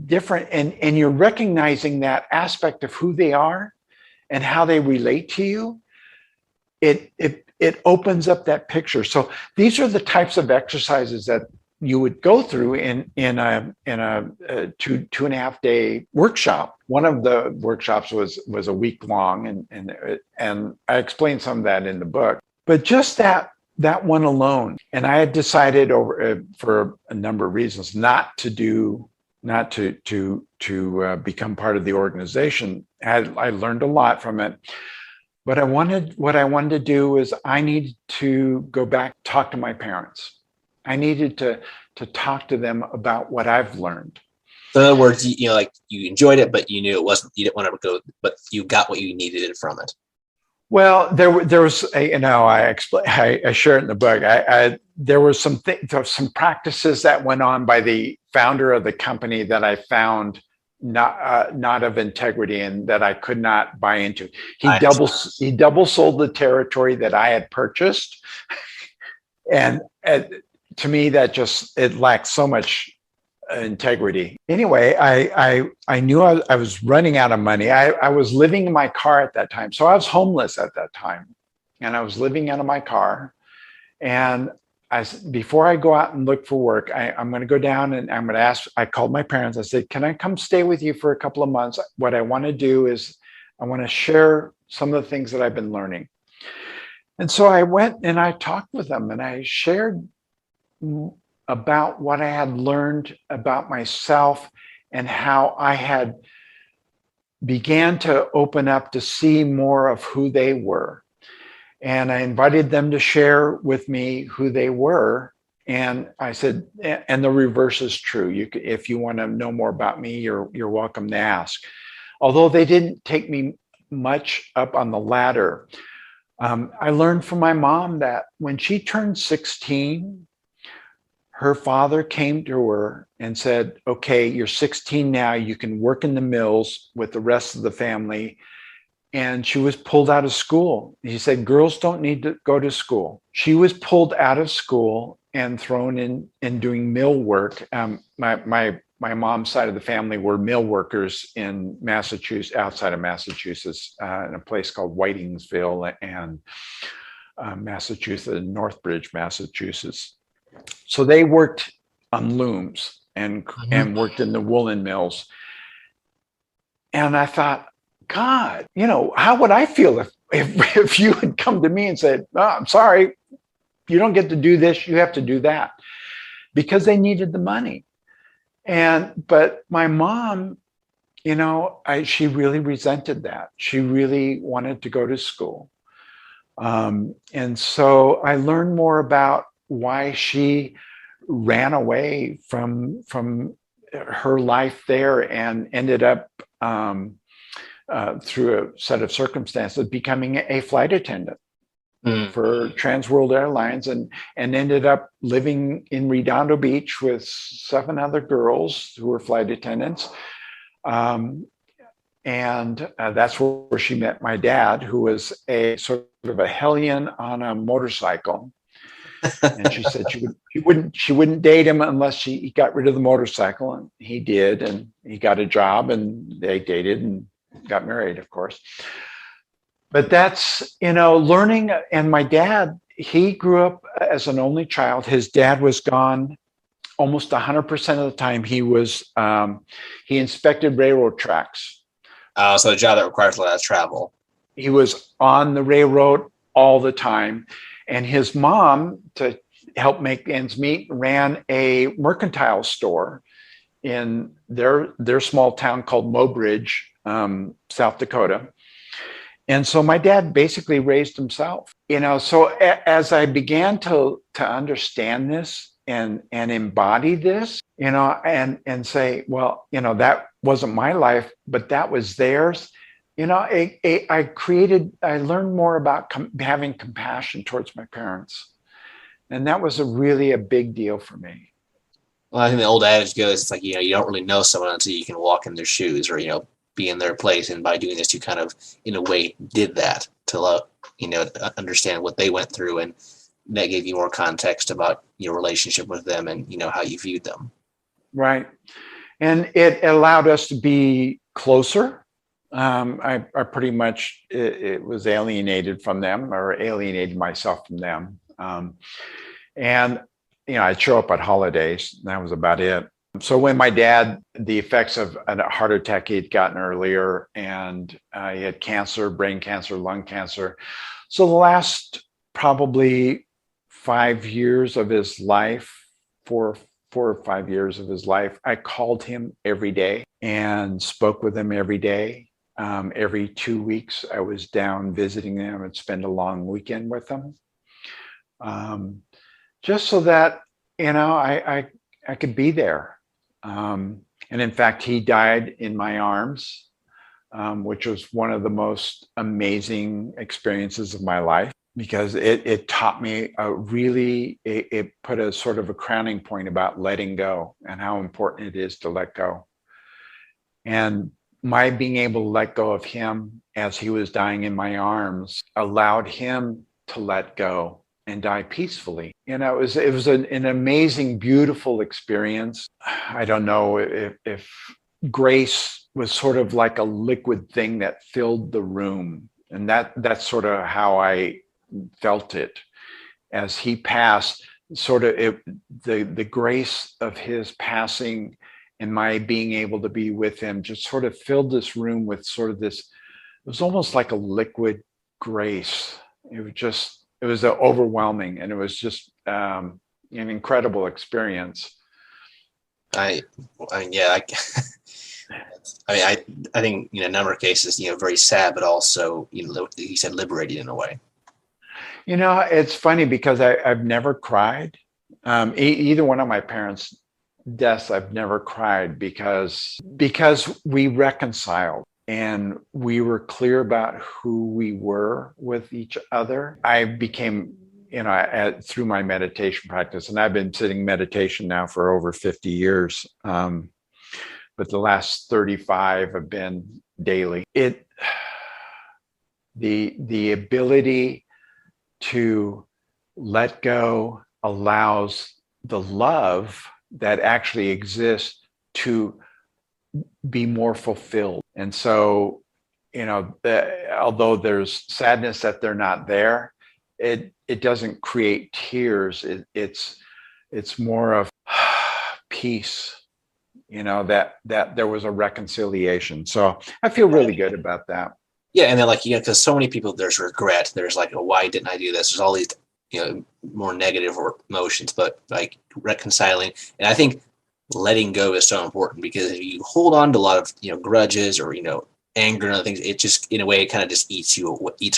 different, and you're recognizing that aspect of who they are and how they relate to you, it opens up that picture. So these are the types of exercises that you would go through in a 2.5 day workshop. One of the workshops was a week long, and I explained some of that in the book. But just that one alone, and I had decided for a number of reasons not to become part of the organization. I learned a lot from it. But what I wanted to do was I needed to go back, talk to my parents. I needed to talk to them about what I've learned. So in other words, you enjoyed it, but you knew it wasn't, you didn't want to go, but you got what you needed from it. Well, there was, I share it in the book. There were some practices that went on by the founder of the company that I found not of integrity and that I could not buy into. He double sold the territory that I had purchased, and to me that it lacked so much integrity. Anyway, I knew I was running out of money. I was living in my car at that time, so I was homeless at that time, and I was living out of my car. And before I go out and look for work, I'm going to go down and I'm going to ask. I called my parents. I said, "Can I come stay with you for a couple of months? What I want to do is I want to share some of the things that I've been learning." And so I went and I talked with them, and I shared about what I had learned about myself and how I had began to open up to see more of who they were. And I invited them to share with me who they were. And I said, and the reverse is true. If you want to know more about me, you're welcome to ask. Although they didn't take me much up on the ladder. I learned from my mom that when she turned 16, her father came to her and said, "Okay, you're 16 now. You can work in the mills with the rest of the family." And she was pulled out of school. He said, "Girls don't need to go to school." She was pulled out of school and thrown in doing mill work. My mom's side of the family were mill workers in Massachusetts, outside of Massachusetts, in a place called Whitingsville and Massachusetts, Northbridge, Massachusetts. So they worked on looms and worked in the woolen mills. And I thought, God, how would I feel if you had come to me and said, "Oh, I'm sorry, you don't get to do this, you have to do that," because they needed the money. But my mom, she really resented that. She really wanted to go to school. And so I learned more about why she ran away from her life there and ended up through a set of circumstances becoming a flight attendant for Trans World Airlines, and ended up living in Redondo Beach with 7 other girls who were flight attendants. And that's where she met my dad, who was a sort of a hellion on a motorcycle. And she said she wouldn't date him unless he got rid of the motorcycle, and he did, and he got a job, and they dated and got married, of course. But that's learning. And my dad, he grew up as an only child. His dad was gone almost 100% of the time he inspected railroad tracks. So a job that requires a lot of travel. He was on the railroad all the time. And his mom, to help make ends meet, ran a mercantile store in their small town called Mobridge, South Dakota. And so my dad basically raised himself, so as I began to understand this and embody this, and say, well, that wasn't my life, but that was theirs. I learned more about having compassion towards my parents. And that was really a big deal for me. Well, I think the old adage goes, it's like, you don't really know someone until you can walk in their shoes or, be in their place. And by doing this, you kind of, in a way, did that to, understand what they went through. And that gave you more context about your relationship with them and, how you viewed them. Right. And it allowed us to be closer. I pretty much, it was alienated from them, or alienated myself from them. And I'd show up at holidays, and that was about it. So when my dad, the effects of a heart attack he'd gotten earlier, and he had cancer, brain cancer, lung cancer. So the last probably 5 years of his life, four or 5 years of his life, I called him every day and spoke with him every day. Every 2 weeks, I was down visiting them and spend a long weekend with them. Just so that, I could be there. And in fact, he died in my arms, which was one of the most amazing experiences of my life, because it taught me it put a sort of a crowning point about letting go and how important it is to let go. And my being able to let go of him as he was dying in my arms allowed him to let go and die peacefully. It was an amazing, beautiful experience. I don't know if grace was sort of like a liquid thing that filled the room. And that's sort of how I felt it as he passed. Sort of the grace of his passing and my being able to be with him just sort of filled this room with sort of this. It was almost like a liquid grace. It was overwhelming, and it was just an incredible experience. I think a number of cases, very sad, but also he said liberated in a way. It's funny because I've never cried. Either one of my parents' deaths, I've never cried because we reconciled. And we were clear about who we were with each other. I became, through my meditation practice, and I've been sitting meditation now for over 50 years, but the last 35 have been daily. The ability to let go allows the love that actually exists to be more fulfilled. And so, although there's sadness that they're not there, it doesn't create tears. It's more of peace, that there was a reconciliation. So I feel really good about that. Yeah. And then because so many people, there's regret. There's why didn't I do this? There's all these, more negative emotions, but reconciling. And I think letting go is so important, because if you hold on to a lot of grudges or anger and other things, it just, in a way, it kind of just eats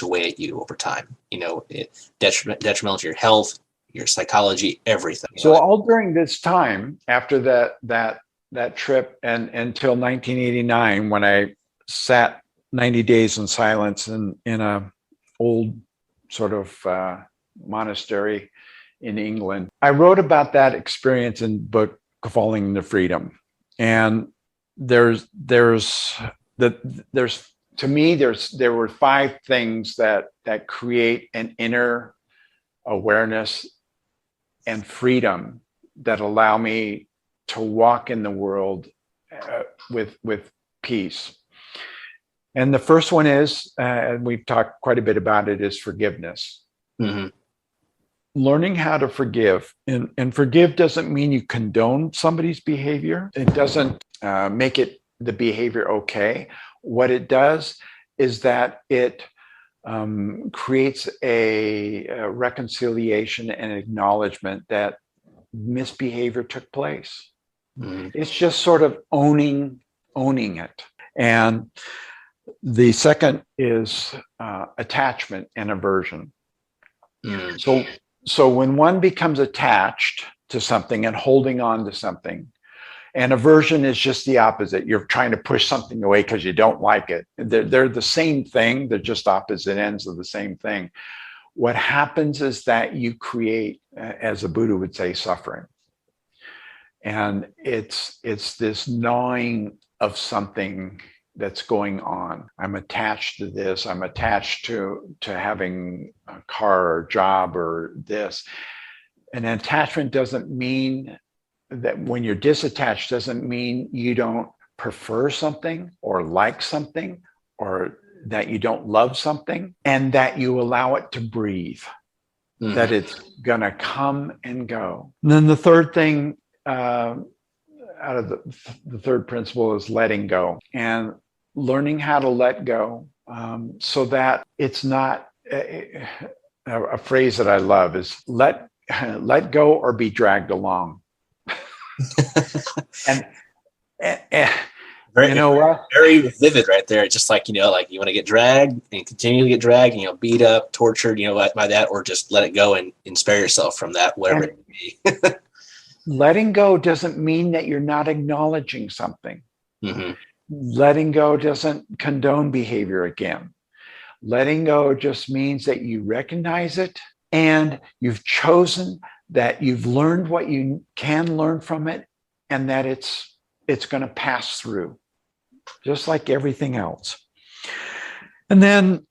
away at you over time. Detrimental to your health, your psychology, everything. So all during this time, after that trip and until 1989, when I sat 90 days in silence in a old sort of monastery in England, I wrote about that experience in book Falling into Freedom. And there were 5 things that create an inner awareness and freedom that allow me to walk in the world with peace. And the first one is, and we've talked quite a bit about it, is forgiveness. Mm-hmm. learning how to forgive. And forgive doesn't mean you condone somebody's behavior. It doesn't make it the behavior okay. What it does is that it creates a reconciliation and acknowledgement that misbehavior took place. Mm-hmm. It's just sort of owning it. And the second is attachment and aversion. Mm. So when one becomes attached to something and holding on to something, and aversion is just the opposite. You're trying to push something away because you don't like it. They're the same thing. They're just opposite ends of the same thing. What happens is that you create, as a Buddha would say, suffering. And it's this gnawing of something that's going on. I'm attached to this. I'm attached to having a car or job or this. And attachment doesn't mean that when you're disattached, doesn't mean you don't prefer something or like something or that you don't love something, and that you allow it to breathe, that it's going to come and go. And then the third thing out of the third principle is letting go, and learning how to let go so that it's not a phrase that I love is let go or be dragged along. and very, you know what? Very vivid right there. It's just like, like you want to get dragged and continue to get dragged, beat up, tortured, by that, or just let it go and spare yourself from that, whatever it may be. Letting go doesn't mean that you're not acknowledging something. Mm-hmm. Letting go doesn't condone behavior again. Letting go just means that you recognize it and you've chosen that you've learned what you can learn from it, and that it's going to pass through, just like everything else. And then,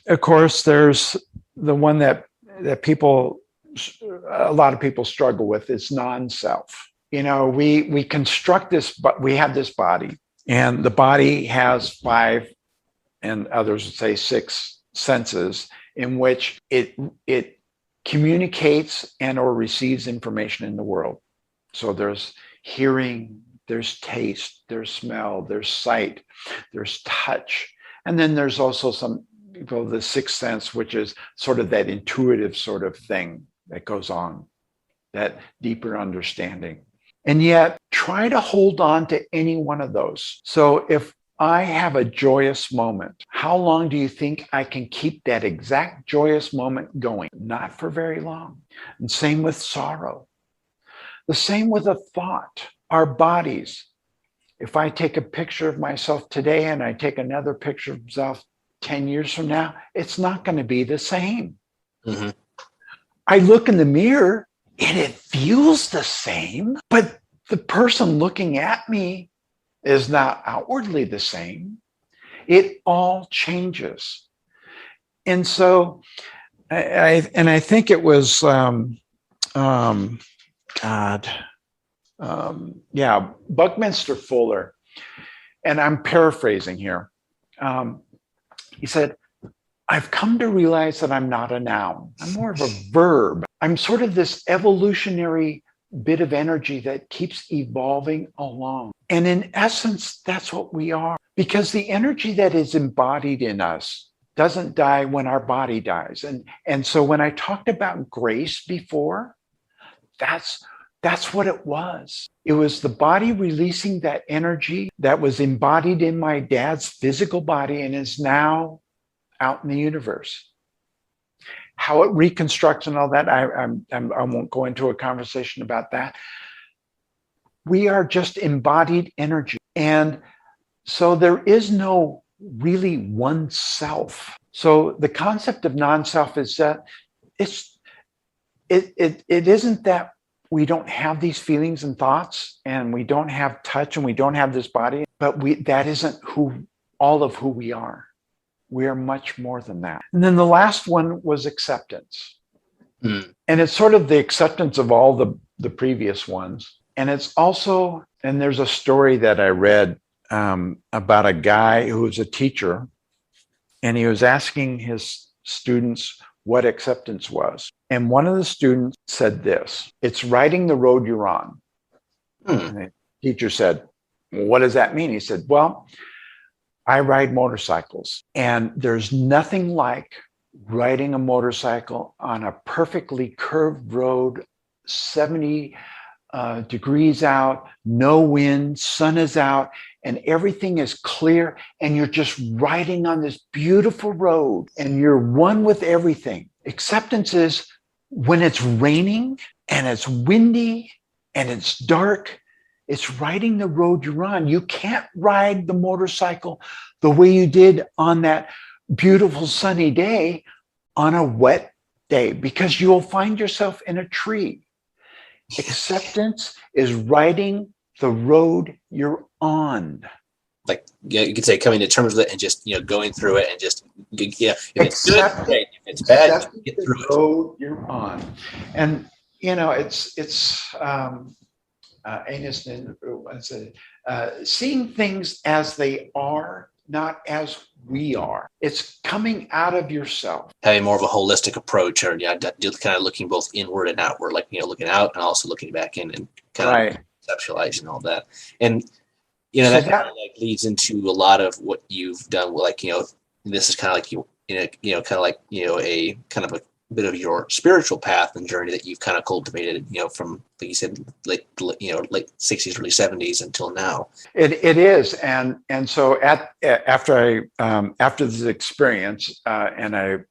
of course, there's the one that a lot of people struggle with is non-self. We construct this, but we have this body, and the body has 5, and others would say 6 senses in which it communicates and or receives information in the world. So there's hearing, there's taste, there's smell, there's sight, there's touch. And then there's also some people, the 6th sense, which is sort of that intuitive sort of thing that goes on, that deeper understanding. And yet try to hold on to any one of those. So if I have a joyous moment, how long do you think I can keep that exact joyous moment going? Not for very long. And same with sorrow. The same with a thought. Our bodies. If I take a picture of myself today and I take another picture of myself 10 years from now, it's not going to be the same. Mm-hmm. I look in the mirror and it feels the same, but the person looking at me is not outwardly the same. It all changes. And so I think it was Buckminster Fuller, and I'm paraphrasing here. He said, I've come to realize that I'm not a noun. I'm more of a verb. I'm sort of this evolutionary bit of energy that keeps evolving along. And in essence, that's what we are. Because the energy that is embodied in us doesn't die when our body dies. And so when I talked about grace before, that's what it was. It was the body releasing that energy that was embodied in my dad's physical body and is now out in the universe. How it reconstructs and all that, I won't go into a conversation about that. We are just embodied energy. And so there is no really one self. So the concept of non-self is that it isn't that we don't have these feelings and thoughts, and we don't have touch, and we don't have this body, but that isn't all of who we are. We are much more than that. And then the last one was acceptance. And it's sort of the acceptance of all the previous ones. And it's also, and there's a story that I read about a guy who was a teacher, and he was asking his students what acceptance was. And one of the students said this: "It's writing the road you're on." And the teacher said, "Well, what does that mean?" He said, "Well, I ride motorcycles, and there's nothing like riding a motorcycle on a perfectly curved road, 70 degrees out, no wind, sun is out, and everything is clear, and you're just riding on this beautiful road, and you're one with everything. Acceptance is when it's raining and it's windy and it's dark, it's riding the road you're on. You can't ride the motorcycle the way you did on that beautiful sunny day on a wet day, because you'll find yourself in a tree. Acceptance is riding the road you're on." Like, yeah, you could say coming to terms with it and just, going through it and just, if it's good, great. If it's bad, get through it. Road you're on. And, it's seeing things as they are, not as we are. It's coming out of yourself. Having more of a holistic approach, or kind of looking both inward and outward, like, looking out and also looking back in and kind of conceptualizing all that. And, that kind of leads into a lot of what you've done. Like, this is kind of like a kind of a bit of your spiritual path and journey that you've kind of cultivated, from, like you said, late 60s, early 70s until now. It is, and so after this experience, and I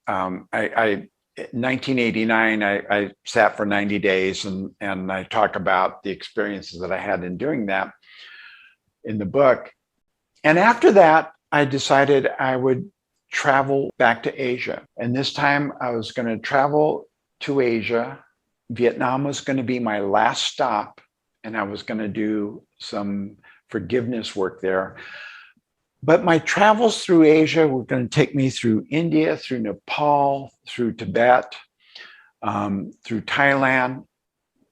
1989, I sat for 90 days, and I talk about the experiences that I had in doing that in the book. And after that, I decided I would travel back to Asia. And this time I was going to travel to Asia. Vietnam was going to be my last stop, and I was going to do some forgiveness work there. But my travels through Asia were going to take me through India, through Nepal, through Tibet, through Thailand,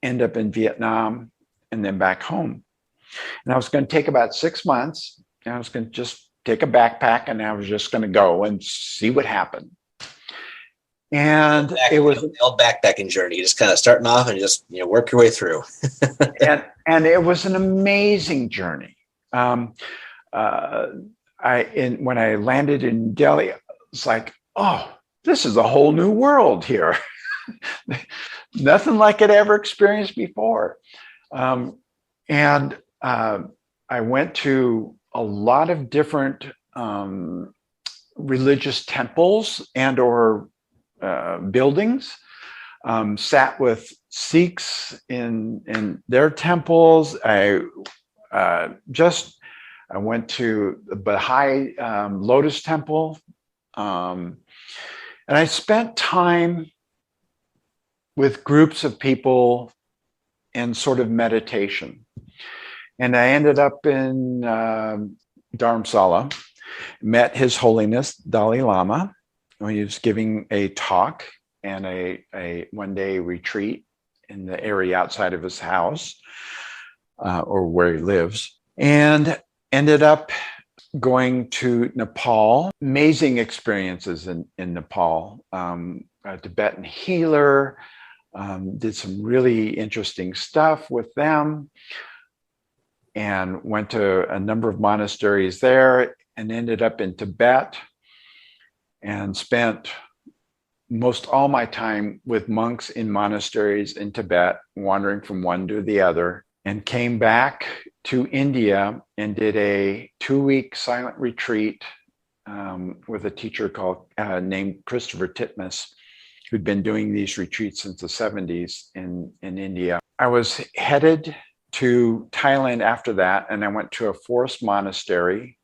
end up in Vietnam, and then back home. And I was going to take about 6 months, and I was going to just take a backpack, and I was just going to go and see what happened. And it was the old backpacking journey. You just kind of starting off and just work your way through. and it was an amazing journey. When I landed in Delhi, it's like, oh, this is a whole new world here. Nothing like I'd ever experienced before. And I went to a lot of different religious temples and or buildings, sat with Sikhs in their temples. I went to the Baha'i Lotus Temple, and I spent time with groups of people in sort of meditation. And I ended up in Dharamsala, met His Holiness Dalai Lama when he was giving a talk and a one-day retreat in the area outside of his house, or where he lives, and ended up going to Nepal. Amazing experiences in Nepal. A Tibetan healer, did some really interesting stuff with them, and went to a number of monasteries there, and ended up in Tibet and spent most all my time with monks in monasteries in Tibet, wandering from one to the other, and came back to India and did a 2-week silent retreat with a teacher named Christopher Titmus, who'd been doing these retreats since the 70s in India. I was headed to Thailand after that, and I went to a forest monastery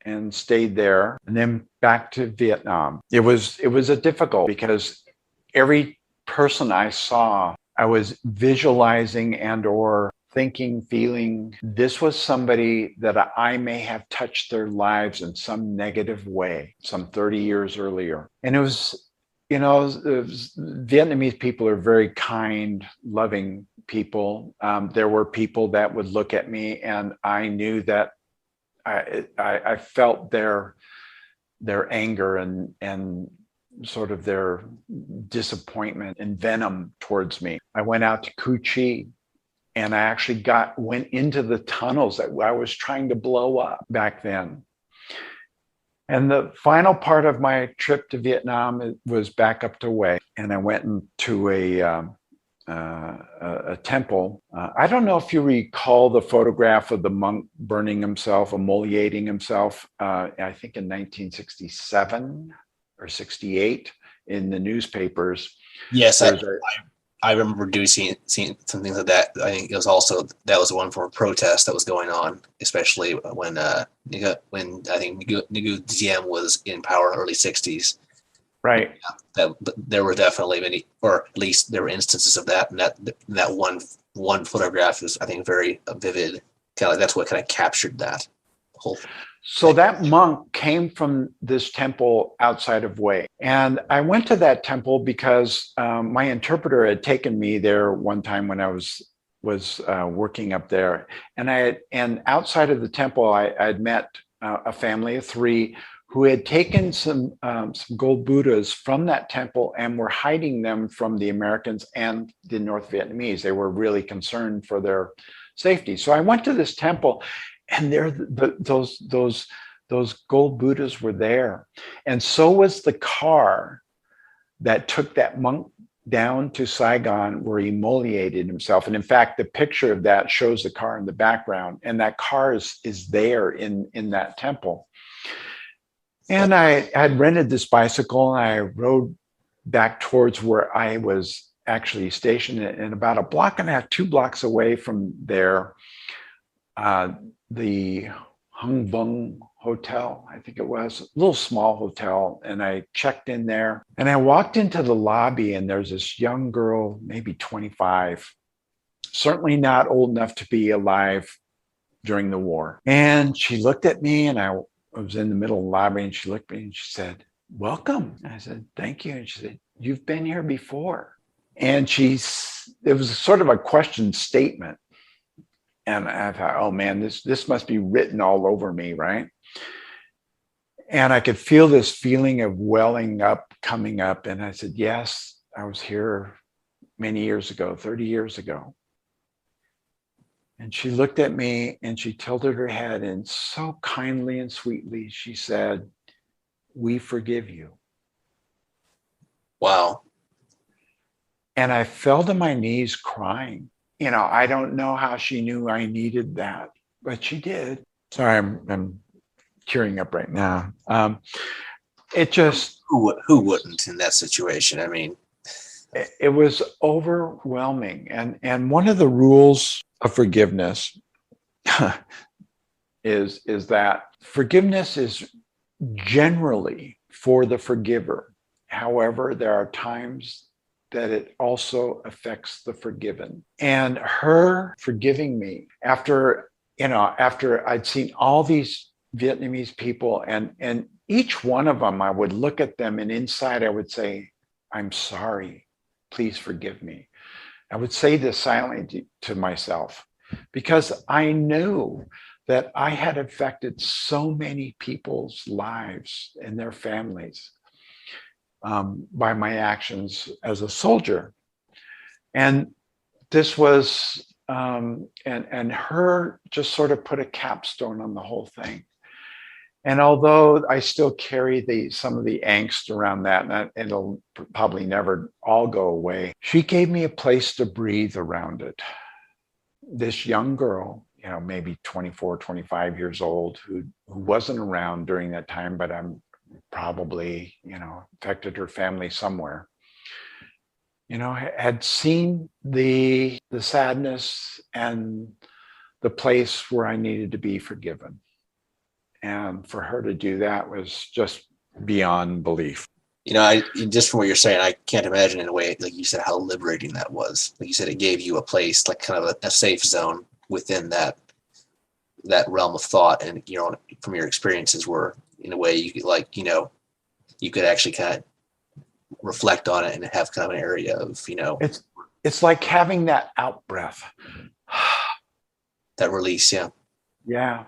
and stayed there, and then back to Vietnam. It was a difficult, because every person I saw, I was visualizing and or thinking, feeling this was somebody that I may have touched their lives in some negative way some 30 years earlier. And it was, Vietnamese people are very kind, loving people. There were people that would look at me, and I knew that I felt their anger and sort of their disappointment and venom towards me. I went out to Kuchi, and I actually went into the tunnels that I was trying to blow up back then. And the final part of my trip to Vietnam was back up to Hue, and I went into a temple. I don't know if you recall the photograph of the monk burning himself, emoliating himself, I think in 1967 or 68 in the newspapers. Yes, I remember seeing some things like that. I think it was also, that was one for a protest that was going on, especially when I think Nguyen Diem was in power in the early 60s. Right. But there were definitely many, or at least there were instances of that, and that one photograph is, I think, very vivid. Kind of, that's what kind of captured that whole thing. So that monk came from this temple outside of Hue. And I went to that temple because my interpreter had taken me there one time when I was working up there. And outside of the temple, I'd met a family of 3 who had taken some gold Buddhas from that temple and were hiding them from the Americans and the North Vietnamese. They were really concerned for their safety. So I went to this temple, and there, those gold Buddhas were there. And so was the car that took that monk down to Saigon, where he emoliated himself. And in fact, the picture of that shows the car in the background, and that car is there in that temple. And I had rented this bicycle, and I rode back towards where I was actually stationed. And about a block and a half, 2 blocks away from there, the Hung Bung Hotel, I think it was, a little small hotel. And I checked in there, and I walked into the lobby, and there's this young girl, maybe 25, certainly not old enough to be alive during the war. And she looked at me, and I was in the middle of the lobby, and she looked at me and she said, "Welcome." I said, "Thank you." And she said, "You've been here before." And it was sort of a question statement. And I thought, oh man, this must be written all over me, right? And I could feel this feeling of welling up, coming up. And I said, yes, I was here many years ago, 30 years ago. And she looked at me, and she tilted her head, and so kindly and sweetly, she said, "We forgive you." Wow. And I fell to my knees crying. I don't know how she knew I needed that, but she did. Sorry, I'm tearing up right now. It just... Who wouldn't in that situation? I mean, it was overwhelming. And one of the rules of forgiveness is that forgiveness is generally for the forgiver. However, there are times that it also affects the forgiven. And her forgiving me after I'd seen all these Vietnamese people, and each one of them, I would look at them, and inside I would say, "I'm sorry, please forgive me." I would say this silently to myself, because I knew that I had affected so many people's lives and their families by my actions as a soldier. And this was, and her just sort of put a capstone on the whole thing. And although I still carry some of the angst around that, and it'll probably never all go away, she gave me a place to breathe around it. This young girl, maybe 24, 25 years old, who wasn't around during that time, but I'm probably, affected her family somewhere, had seen the sadness and the place where I needed to be forgiven. And for her to do that was just beyond belief. Just from what you're saying, I can't imagine in a way, like you said, how liberating that was. Like you said, it gave you a place, like kind of a safe zone within that realm of thought. And, from your experiences where, in a way, you could you could actually kind of reflect on it and have kind of an area of, it's like having that out breath. That release. Yeah. Yeah.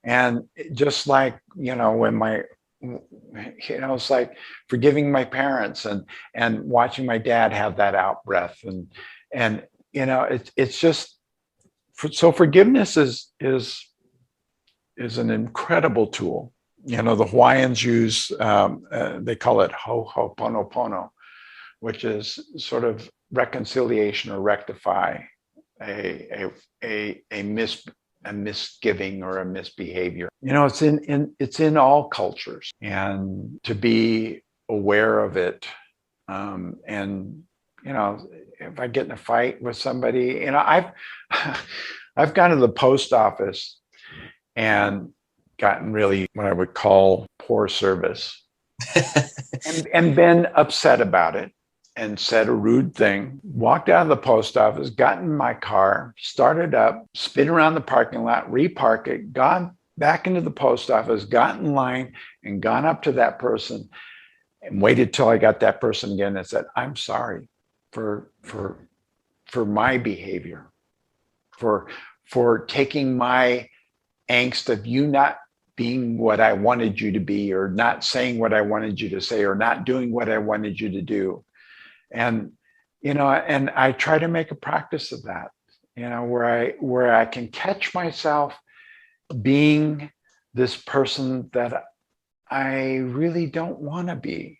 And just like, when my it's like forgiving my parents and watching my dad have that out breath. And it's just, so forgiveness is an incredible tool. The Hawaiians use, they call it ho'oponopono, which is sort of reconciliation or rectify a misgiving or a misbehavior. It's in all cultures, and to be aware of it. And if I get in a fight with somebody, I've gone to the post office and gotten really what I would call poor service, and been upset about it, and said a rude thing, walked out of the post office, got in my car, started up, spin around the parking lot, repark it, gone back into the post office, got in line, and gone up to that person and waited till I got that person again and said, I'm sorry for my behavior, for taking my angst of you not being what I wanted you to be, or not saying what I wanted you to say, or not doing what I wanted you to do. And I try to make a practice of that, where I can catch myself being this person that I really don't want to be,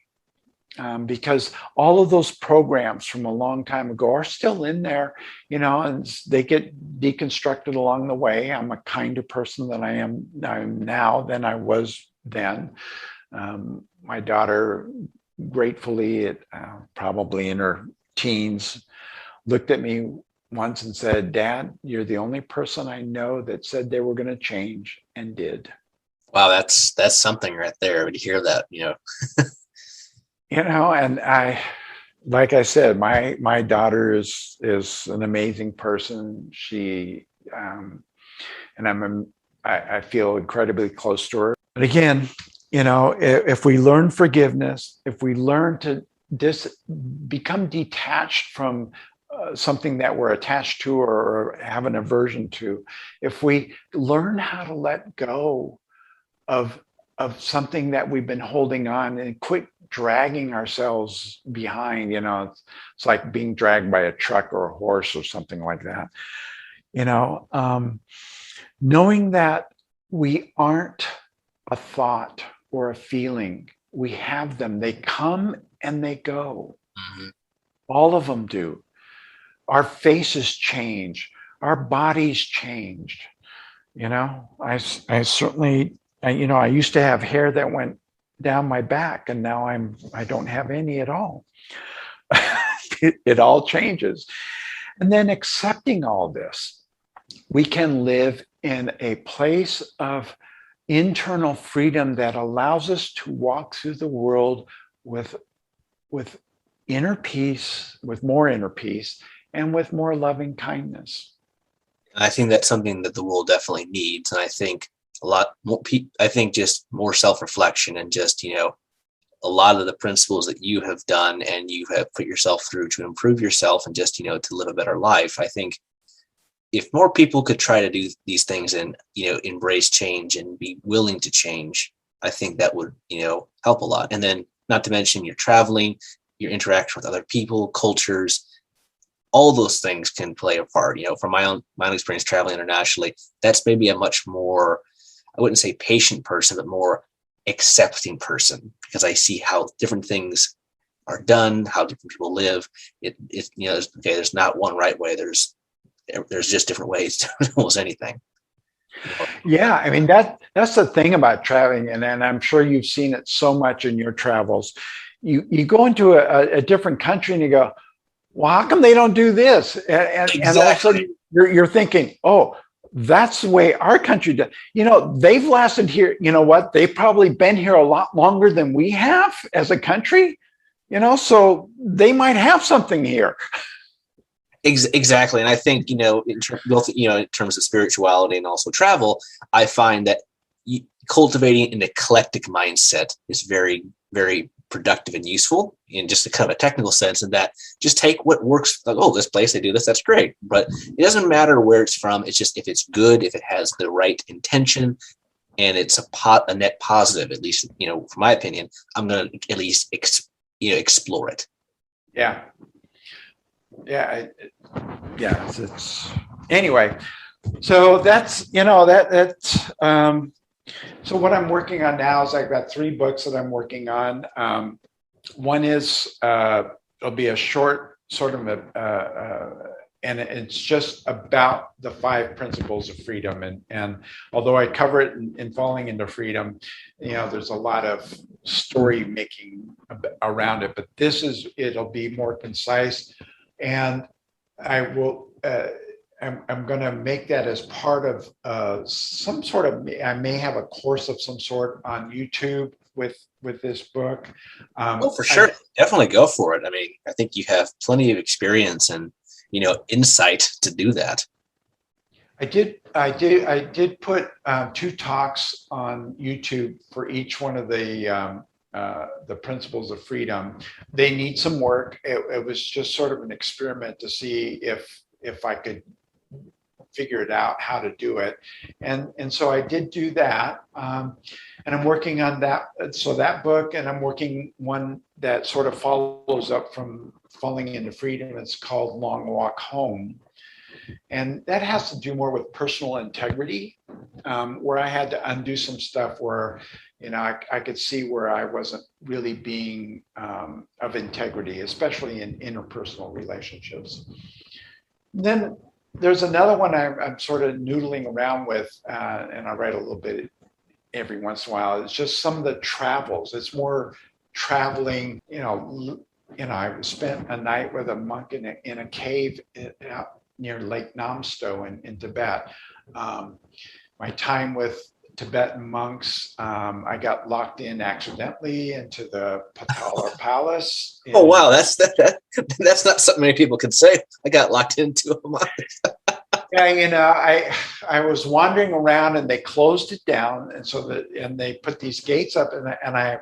because all of those programs from a long time ago are still in there, and they get deconstructed along the way. I'm a kinder person than I'm now than I was then. My daughter, gratefully, probably in her teens, looked at me once and said, Dad, you're the only person I know that said they were going to change and did. Wow, that's something right there. To hear that, and like I said, my daughter is an amazing person. She, and I feel incredibly close to her. But again, if we learn forgiveness, if we learn to become detached from something that we're attached to or have an aversion to, if we learn how to let go of something that we've been holding on and quit dragging ourselves behind, it's like being dragged by a truck or a horse or something like that. Knowing that we aren't a thought or a feeling, we have them. They come and they go. Mm-hmm. All of them do. Our faces change. Our bodies changed. I certainly, I used to have hair that went down my back, and now I don't have any at all. It all changes. And then accepting all this, we can live in a place of internal freedom that allows us to walk through the world with inner peace, with more inner peace, and with more loving kindness. I think that's something that the world definitely needs. And I think a lot more just more self-reflection, and just, a lot of the principles that you have done and you have put yourself through to improve yourself and just, to live a better life. I think if more people could try to do these things and, embrace change and be willing to change, I think that would, help a lot. And then not to mention your traveling, your interaction with other people, cultures, all those things can play a part. From my own experience traveling internationally, that's maybe a much more, I wouldn't say patient person, but more accepting person, because I see how different things are done, how different people live. There's not one right way. There's just different ways to do almost anything. Yeah, I mean, that's the thing about traveling, and I'm sure you've seen it so much in your travels. You go into a different country and you go, well, how come they don't do this? And, Exactly. And all of a sudden you're thinking, oh, that's the way our country does. They've lasted here. You know what? They've probably been here a lot longer than we have as a country, so they might have something here. Exactly. And I think, in terms of spirituality and also travel, I find that cultivating an eclectic mindset is very, very productive and useful in just a kind of a technical sense, and that just take what works. Like, oh, this place, they do this, that's great. But it doesn't matter where it's from. It's just, if it's good, if it has the right intention, and it's a net positive, at least, from my opinion, I'm going to at least explore it. Yeah. Yeah. It's anyway. So that's, so what I'm working on now is I've got 3 books that I'm working on. One is, it'll be a short sort of and it's just about the 5 principles of freedom. And although I cover it in Falling into Freedom, there's a lot of story making around it, but it'll be more concise, and I will, I'm going to make that as part of some sort of, I may have a course of some sort on YouTube with this book. For sure. Definitely go for it. I mean, I think you have plenty of experience and, insight to do that. I did put 2 talks on YouTube for each one of the principles of freedom. They need some work. It was just sort of an experiment to see if I could figure it out how to do it, and so I did do that, and I'm working on that. So that book, and I'm working one that sort of follows up from Falling into Freedom. It's called Long Walk Home, and that has to do more with personal integrity, where I had to undo some stuff where I could see where I wasn't really being of integrity, especially in interpersonal relationships. Then there's another one I'm sort of noodling around with, and I write a little bit every once in a while. It's just some of the travels. It's more traveling. I spent a night with a monk in a cave out near Lake Namsto in Tibet. My time with Tibetan monks, I got locked in accidentally into the Patala Palace. Oh wow, that's not something many people can say. I got locked into a monk. Yeah, I was wandering around and they closed it down, and they put these gates up, and I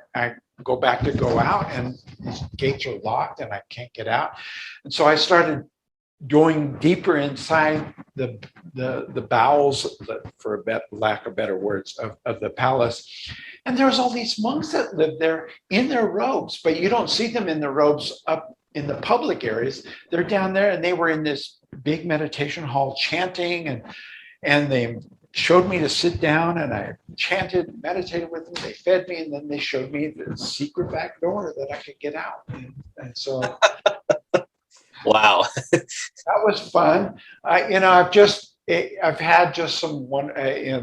go back to go out, and these gates are locked and I can't get out, and so I started going deeper inside the bowels, for lack of better words, of the palace. And there's all these monks that live there in their robes, but you don't see them in their robes up in the public areas. They're down there, and they were in this big meditation hall chanting, and they showed me to sit down, and I chanted, meditated with them. They fed me, and then they showed me the secret back door that I could get out. And so wow. That was fun. I've had just the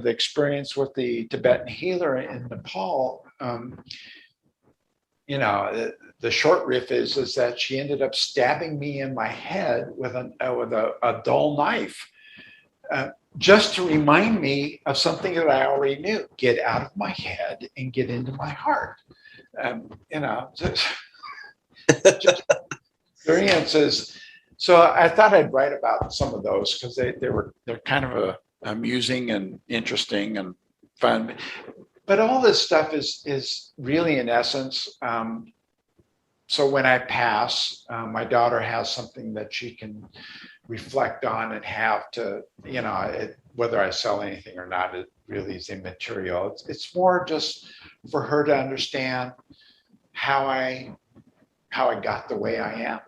experience with the Tibetan healer in Nepal. The short riff is that she ended up stabbing me in my head with a dull knife, just to remind me of something that I already knew: get out of my head and get into my heart. Just experiences. So I thought I'd write about some of those because they're kind of amusing and interesting and fun. But all this stuff is really, in essence. So when I pass, my daughter has something that she can reflect on and have to, whether I sell anything or not, it really is immaterial. It's more just for her to understand how I got the way I am.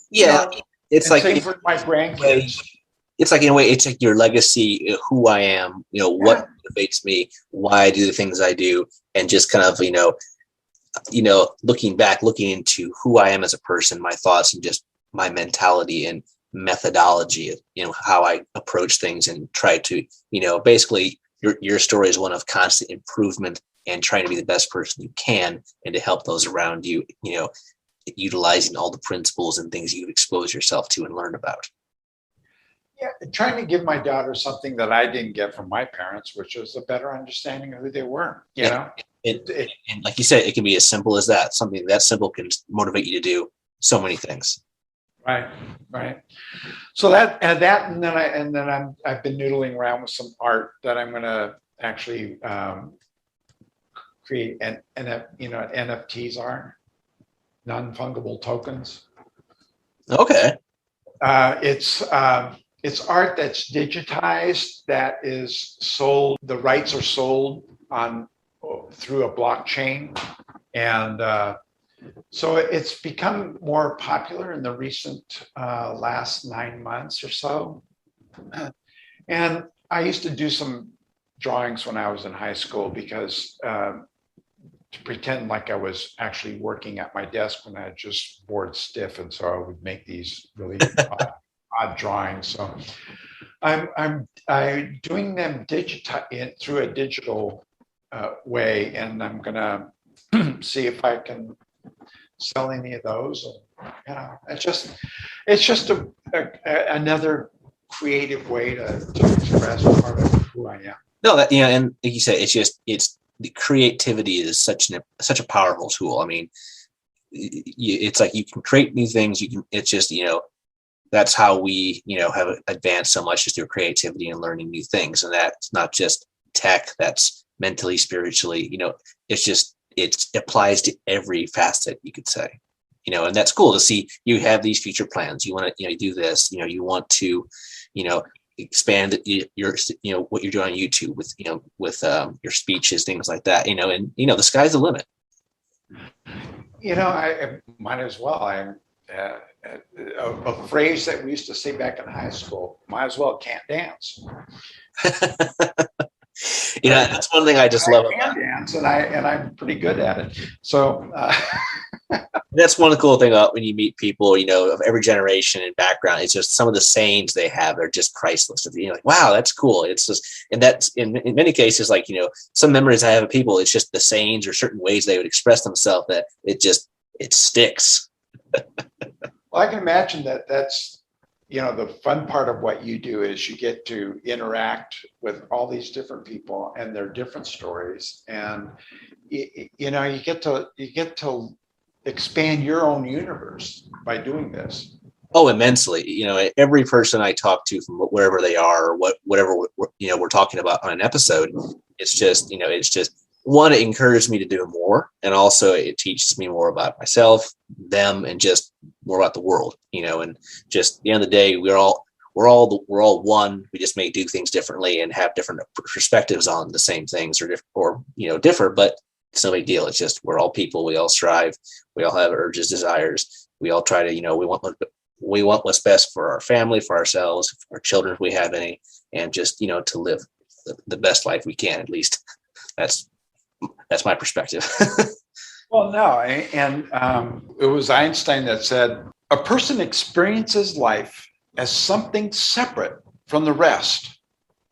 Yeah, it's like same for my grandkids. It's like, in a way, it's like your legacy, who I am, what motivates me, why I do the things I do, and just kind of, looking back, looking into who I am as a person, my thoughts, and just my mentality and methodology, how I approach things and try to, basically your story is one of constant improvement and trying to be the best person you can, and to help those around you, utilizing all the principles and things you expose yourself to and learn about. Yeah, trying to give my daughter something that I didn't get from my parents, which was a better understanding of who they were. And like you said, it can be as simple as that. Something that simple can motivate you to do so many things. Right. So that, and then I've been noodling around with some art that I'm going to actually create, NFTs are non-fungible tokens. Okay. It's It's art that's digitized, that is sold. The rights are sold on through a blockchain, and so it's become more popular in the recent last 9 months or so. And I used to do some drawings when I was in high school because to pretend like I was actually working at my desk when I had just bored stiff, and so I would make these really odd drawings. So I'm doing them through a digital way, and I'm gonna see if I can sell any of those. And, it's just another creative way to express part of who I am. No, that, and like you said, it's the creativity is such a powerful tool. I mean, it's like you can create new things. It's just, that's how we, have advanced so much, just through creativity and learning new things. And that's not just tech, that's mentally, spiritually, it applies to every facet, you could say, and that's cool to see. You have these future plans. You want to, do this, you want to, expand your, what you're doing on YouTube with, with your speeches, things like that, and, the sky's the limit. I might as well. I'm a phrase that we used to say back in high school, might as well can't dance. That's one thing I just love about dance, and I'm pretty good at it. So that's one of the cool thing about when you meet people, of every generation and background. It's just some of the sayings they have are just priceless. Like, wow, that's cool. It's just, and that's in many cases, like, some memories I have of people, it's just the sayings or certain ways they would express themselves that it sticks. Well, I can imagine that's, the fun part of what you do is you get to interact with all these different people and their different stories. And, you get to expand your own universe by doing this. Oh, immensely. Every person I talk to from wherever they are, or whatever we're talking about on an episode, it's just one, it encourages me to do more, and also it teaches me more about myself, them, and just more about the world. And just at the end of the day, we're all one. We just may do things differently and have different perspectives on the same things, or differ, but it's no big deal. It's just, we're all people. We all strive. We all have urges, desires. We all try to, we want what's best for our family, for ourselves, for our children, if we have any, and just, to live the best life we can. At least that's my perspective. Well, no, and it was Einstein that said, a person experiences life as something separate from the rest,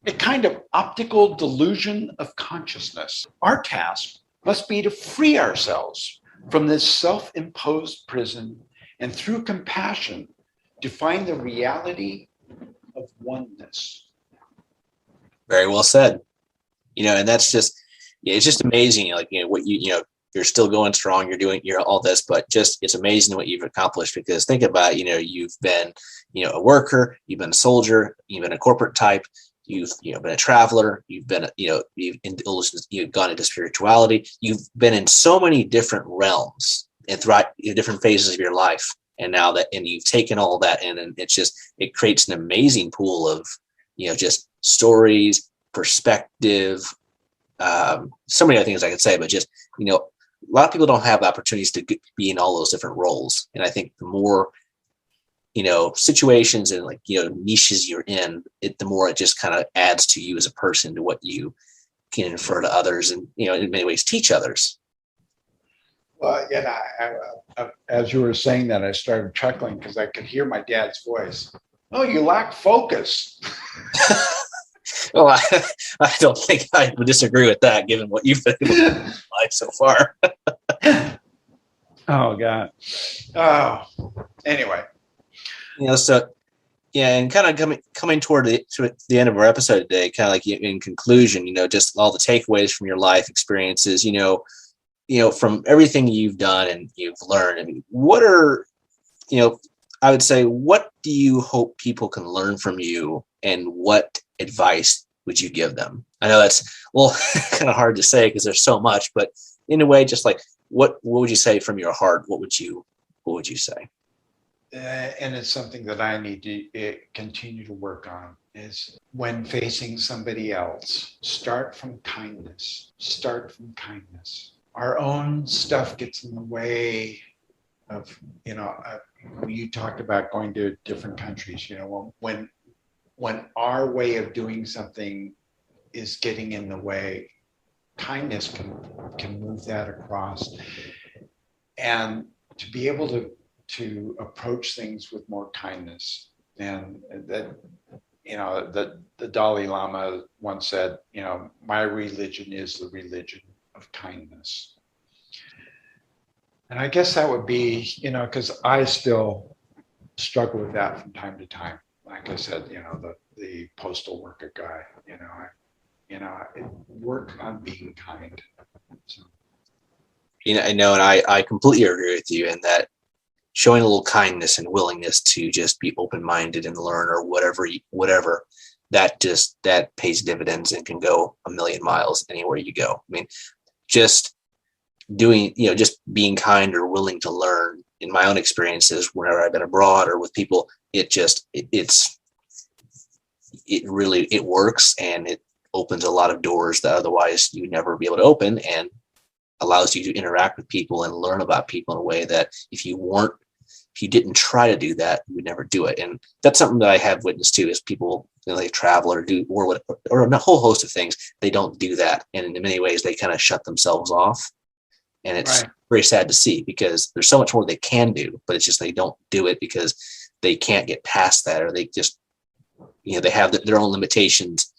a kind of optical delusion of consciousness. Our task must be to free ourselves from this self-imposed prison, and through compassion to find the reality of oneness. Very well said. And that's just, it's just amazing. Like, what you're still going strong. You're doing all this, but just, it's amazing what you've accomplished. Because think about, you've been, a worker, you've been a soldier, you've been a corporate type. You've been a traveler. You've been you've gone into spirituality. You've been in so many different realms and throughout different phases of your life. And now and you've taken all that in, and it creates an amazing pool of just stories, perspective, so many other things I could say. But just a lot of people don't have opportunities to be in all those different roles. And I think the more situations and niches you're in, the more it just kind of adds to you as a person, to what you can infer to others, and in many ways teach others. Well, as you were saying that, I started chuckling because I could hear my dad's voice. Oh, you lack focus. Well, I don't think I would disagree with that, given what you've been able to do in life so far. Oh God. Oh, anyway. So, yeah, and kind of coming toward the end of our episode today, kind of like in conclusion, just all the takeaways from your life experiences, from everything you've done and you've learned. I mean, what are, I would say, what do you hope people can learn from you, and what advice would you give them? I know that's, kind of hard to say because there's so much, but in a way, just like, what would you say from your heart? What would you say? and it's something that I need to continue to work on, is when facing somebody else, start from kindness. Start from kindness. Our own stuff gets in the way of, you talked about going to different countries, when our way of doing something is getting in the way, kindness can move that across. And to be able to approach things with more kindness. And that, the Dalai Lama once said, my religion is the religion of kindness. And I guess that would be, because I still struggle with that from time to time. Like I said, the postal worker guy, I work on being kind. So. I know, and I completely agree with you in that showing a little kindness and willingness to just be open-minded and learn, or whatever, that pays dividends and can go a million miles anywhere you go. I mean, just doing, just being kind or willing to learn, in my own experiences, whenever I've been abroad or with people, it works, and it opens a lot of doors that otherwise you'd never be able to open, and allows you to interact with people and learn about people in a way that if you didn't try to do that, you would never do it. And that's something that I have witnessed too, is people, they travel or do, or a whole host of things. They don't do that. And in many ways, they kind of shut themselves off. And it's very sad to see, because there's so much more they can do, but it's just, they don't do it because they can't get past that, or they just, they have their own limitations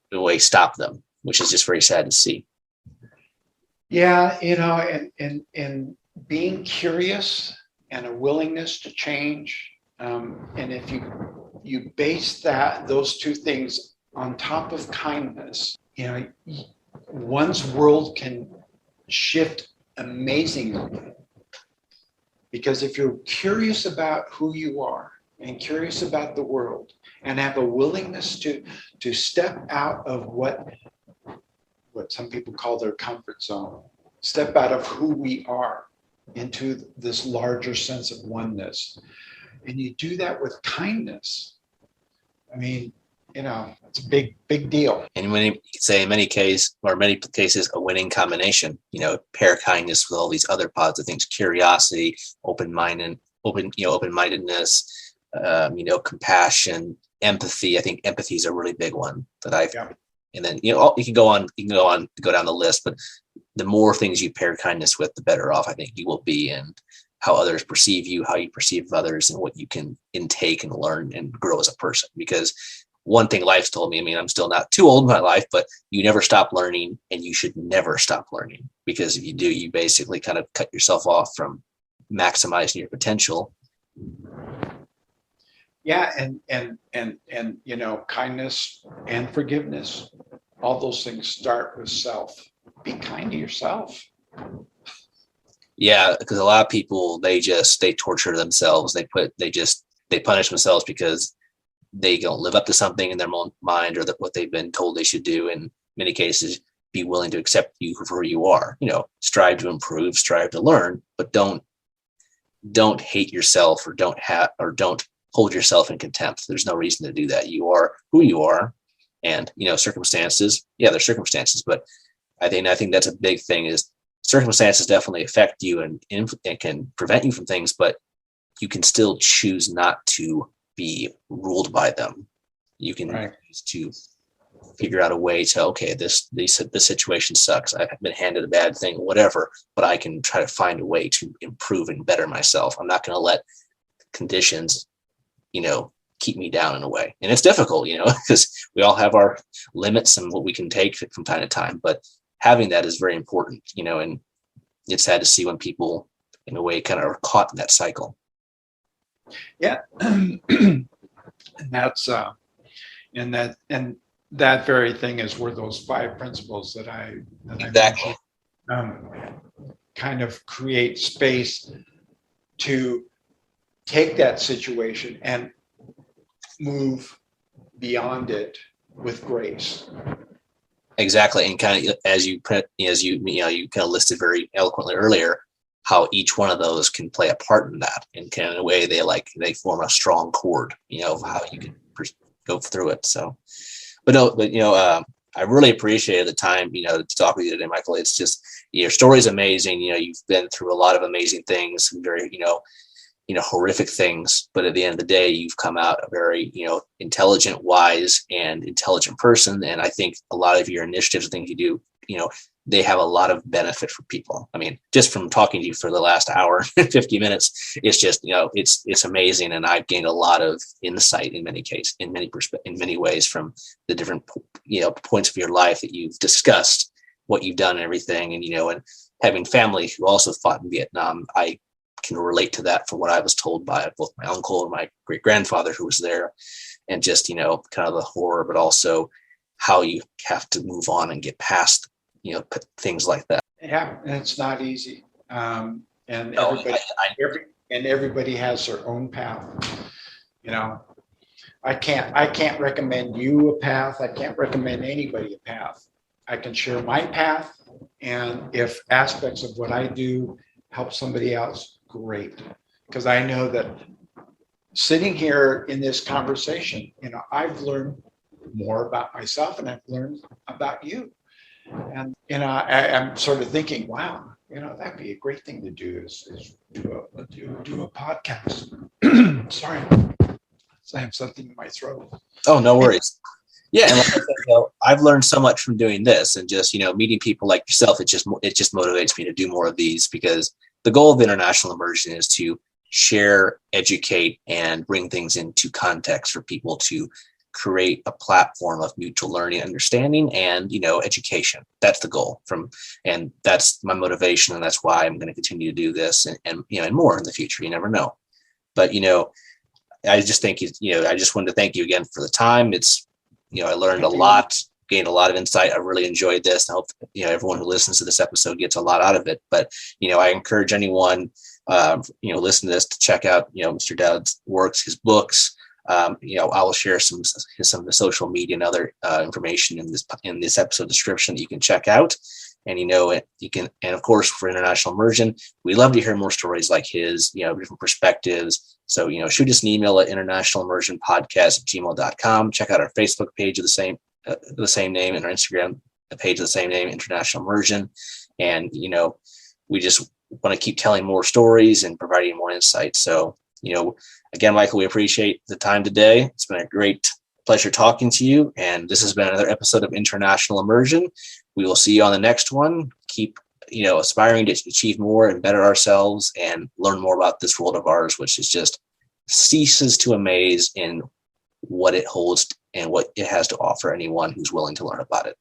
in a way stop them, which is just very sad to see. Yeah, and being curious and a willingness to change. And if you base those two things on top of kindness, one's world can shift amazingly. Because if you're curious about who you are and curious about the world, and have a willingness to step out of what some people call their comfort zone, step out of who we are into this larger sense of oneness. And you do that with kindness. I mean, it's a big deal. And you could say in many cases, a winning combination, pair kindness with all these other positive things: curiosity, open-mindedness, compassion, empathy. I think empathy is a really big one that I've, and then, you can go down the list, but the more things you pair kindness with, the better off I think you will be, and how others perceive you, how you perceive others, and what you can intake and learn and grow as a person. Because one thing life's told me, I'm still not too old in my life, but you never stop learning, and you should never stop learning, because if you do, you basically kind of cut yourself off from maximizing your potential. Yeah, and kindness and forgiveness, all those things start with self. Be kind to yourself. Yeah, because a lot of people, they torture themselves. They punish themselves because they don't live up to something in their own mind, or what they've been told they should do. In many cases, be willing to accept you for who you are. Strive to improve, strive to learn, but don't hate yourself, or don't hold yourself in contempt. There's no reason to do that. You are who you are, and circumstances. Yeah, there's circumstances, but I think that's a big thing. Is circumstances definitely affect you and can prevent you from things, but you can still choose not to be ruled by them. You can choose to figure out a way to, okay, this situation sucks. I've been handed a bad thing, whatever, but I can try to find a way to improve and better myself. I'm not going to let conditions, keep me down in a way. And it's difficult, because we all have our limits and what we can take from time to time, but having that is very important, and it's sad to see when people in a way kind of are caught in that cycle. Yeah. And that's, and that very thing is where those 5 principles that I Exactly. kind of create space to take that situation and move beyond it with grace. Exactly. And kind of, as you kind of listed very eloquently earlier, how each one of those can play a part in that, and can, in a way, they form a strong chord, of how you can go through it. So, I really appreciated the time, to talk with you today, Michael. It's just, your story is amazing. You've been through a lot of amazing things, very, horrific things, but at the end of the day, you've come out a very, intelligent, wise, and intelligent person. And I think a lot of your initiatives and things you do, they have a lot of benefit for people. I mean, just from talking to you for the last hour and 50 minutes, it's just, it's amazing. And I've gained a lot of insight in many cases, in many ways, from the different, points of your life that you've discussed, what you've done and everything. And, and having family who also fought in Vietnam, I can relate to that from what I was told by both my uncle and my great grandfather who was there, and just, kind of the horror, but also how you have to move on and get past, things like that. Yeah, and it's not easy. Everybody has their own path. I can't recommend you a path. I can't recommend anybody a path. I can share my path, and if aspects of what I do help somebody else, great. Because I know that sitting here in this conversation, I've learned more about myself, and I've learned about you. And I'm sort of thinking, wow, that'd be a great thing to do is do a podcast. Sorry, I have something in my throat. Oh, no worries. Yeah, and like I said, I've learned so much from doing this, and just meeting people like yourself. It just motivates me to do more of these, because the goal of international immersion is to share, educate, and bring things into context for people to create a platform of mutual learning, understanding, and education. That's the goal, and that's my motivation, and that's why I'm going to continue to do this, and more in the future. You never know. But I just think I just wanted to thank you again for the time. It's I learned a lot, gained a lot of insight. I really enjoyed this. I hope everyone who listens to this episode gets a lot out of it. But I encourage anyone listen to this to check out Mr. Doud's works, his books. I will share some of the social media and other information in this episode description that you can check out. And you can, and of course, for international immersion, we love to hear more stories like his, different perspectives. So shoot us an email at internationalimmersionpodcast@gmail.com. Check out our Facebook page of the same name, and our Instagram page of the same name, International Immersion. And we just want to keep telling more stories and providing more insight. So again, Michael, we appreciate the time today. It's been a great pleasure talking to you. And this has been another episode of International Immersion. We will see you on the next one. Keep, aspiring to achieve more and better ourselves, and learn more about this world of ours, which is just ceases to amaze in what it holds and what it has to offer anyone who's willing to learn about it.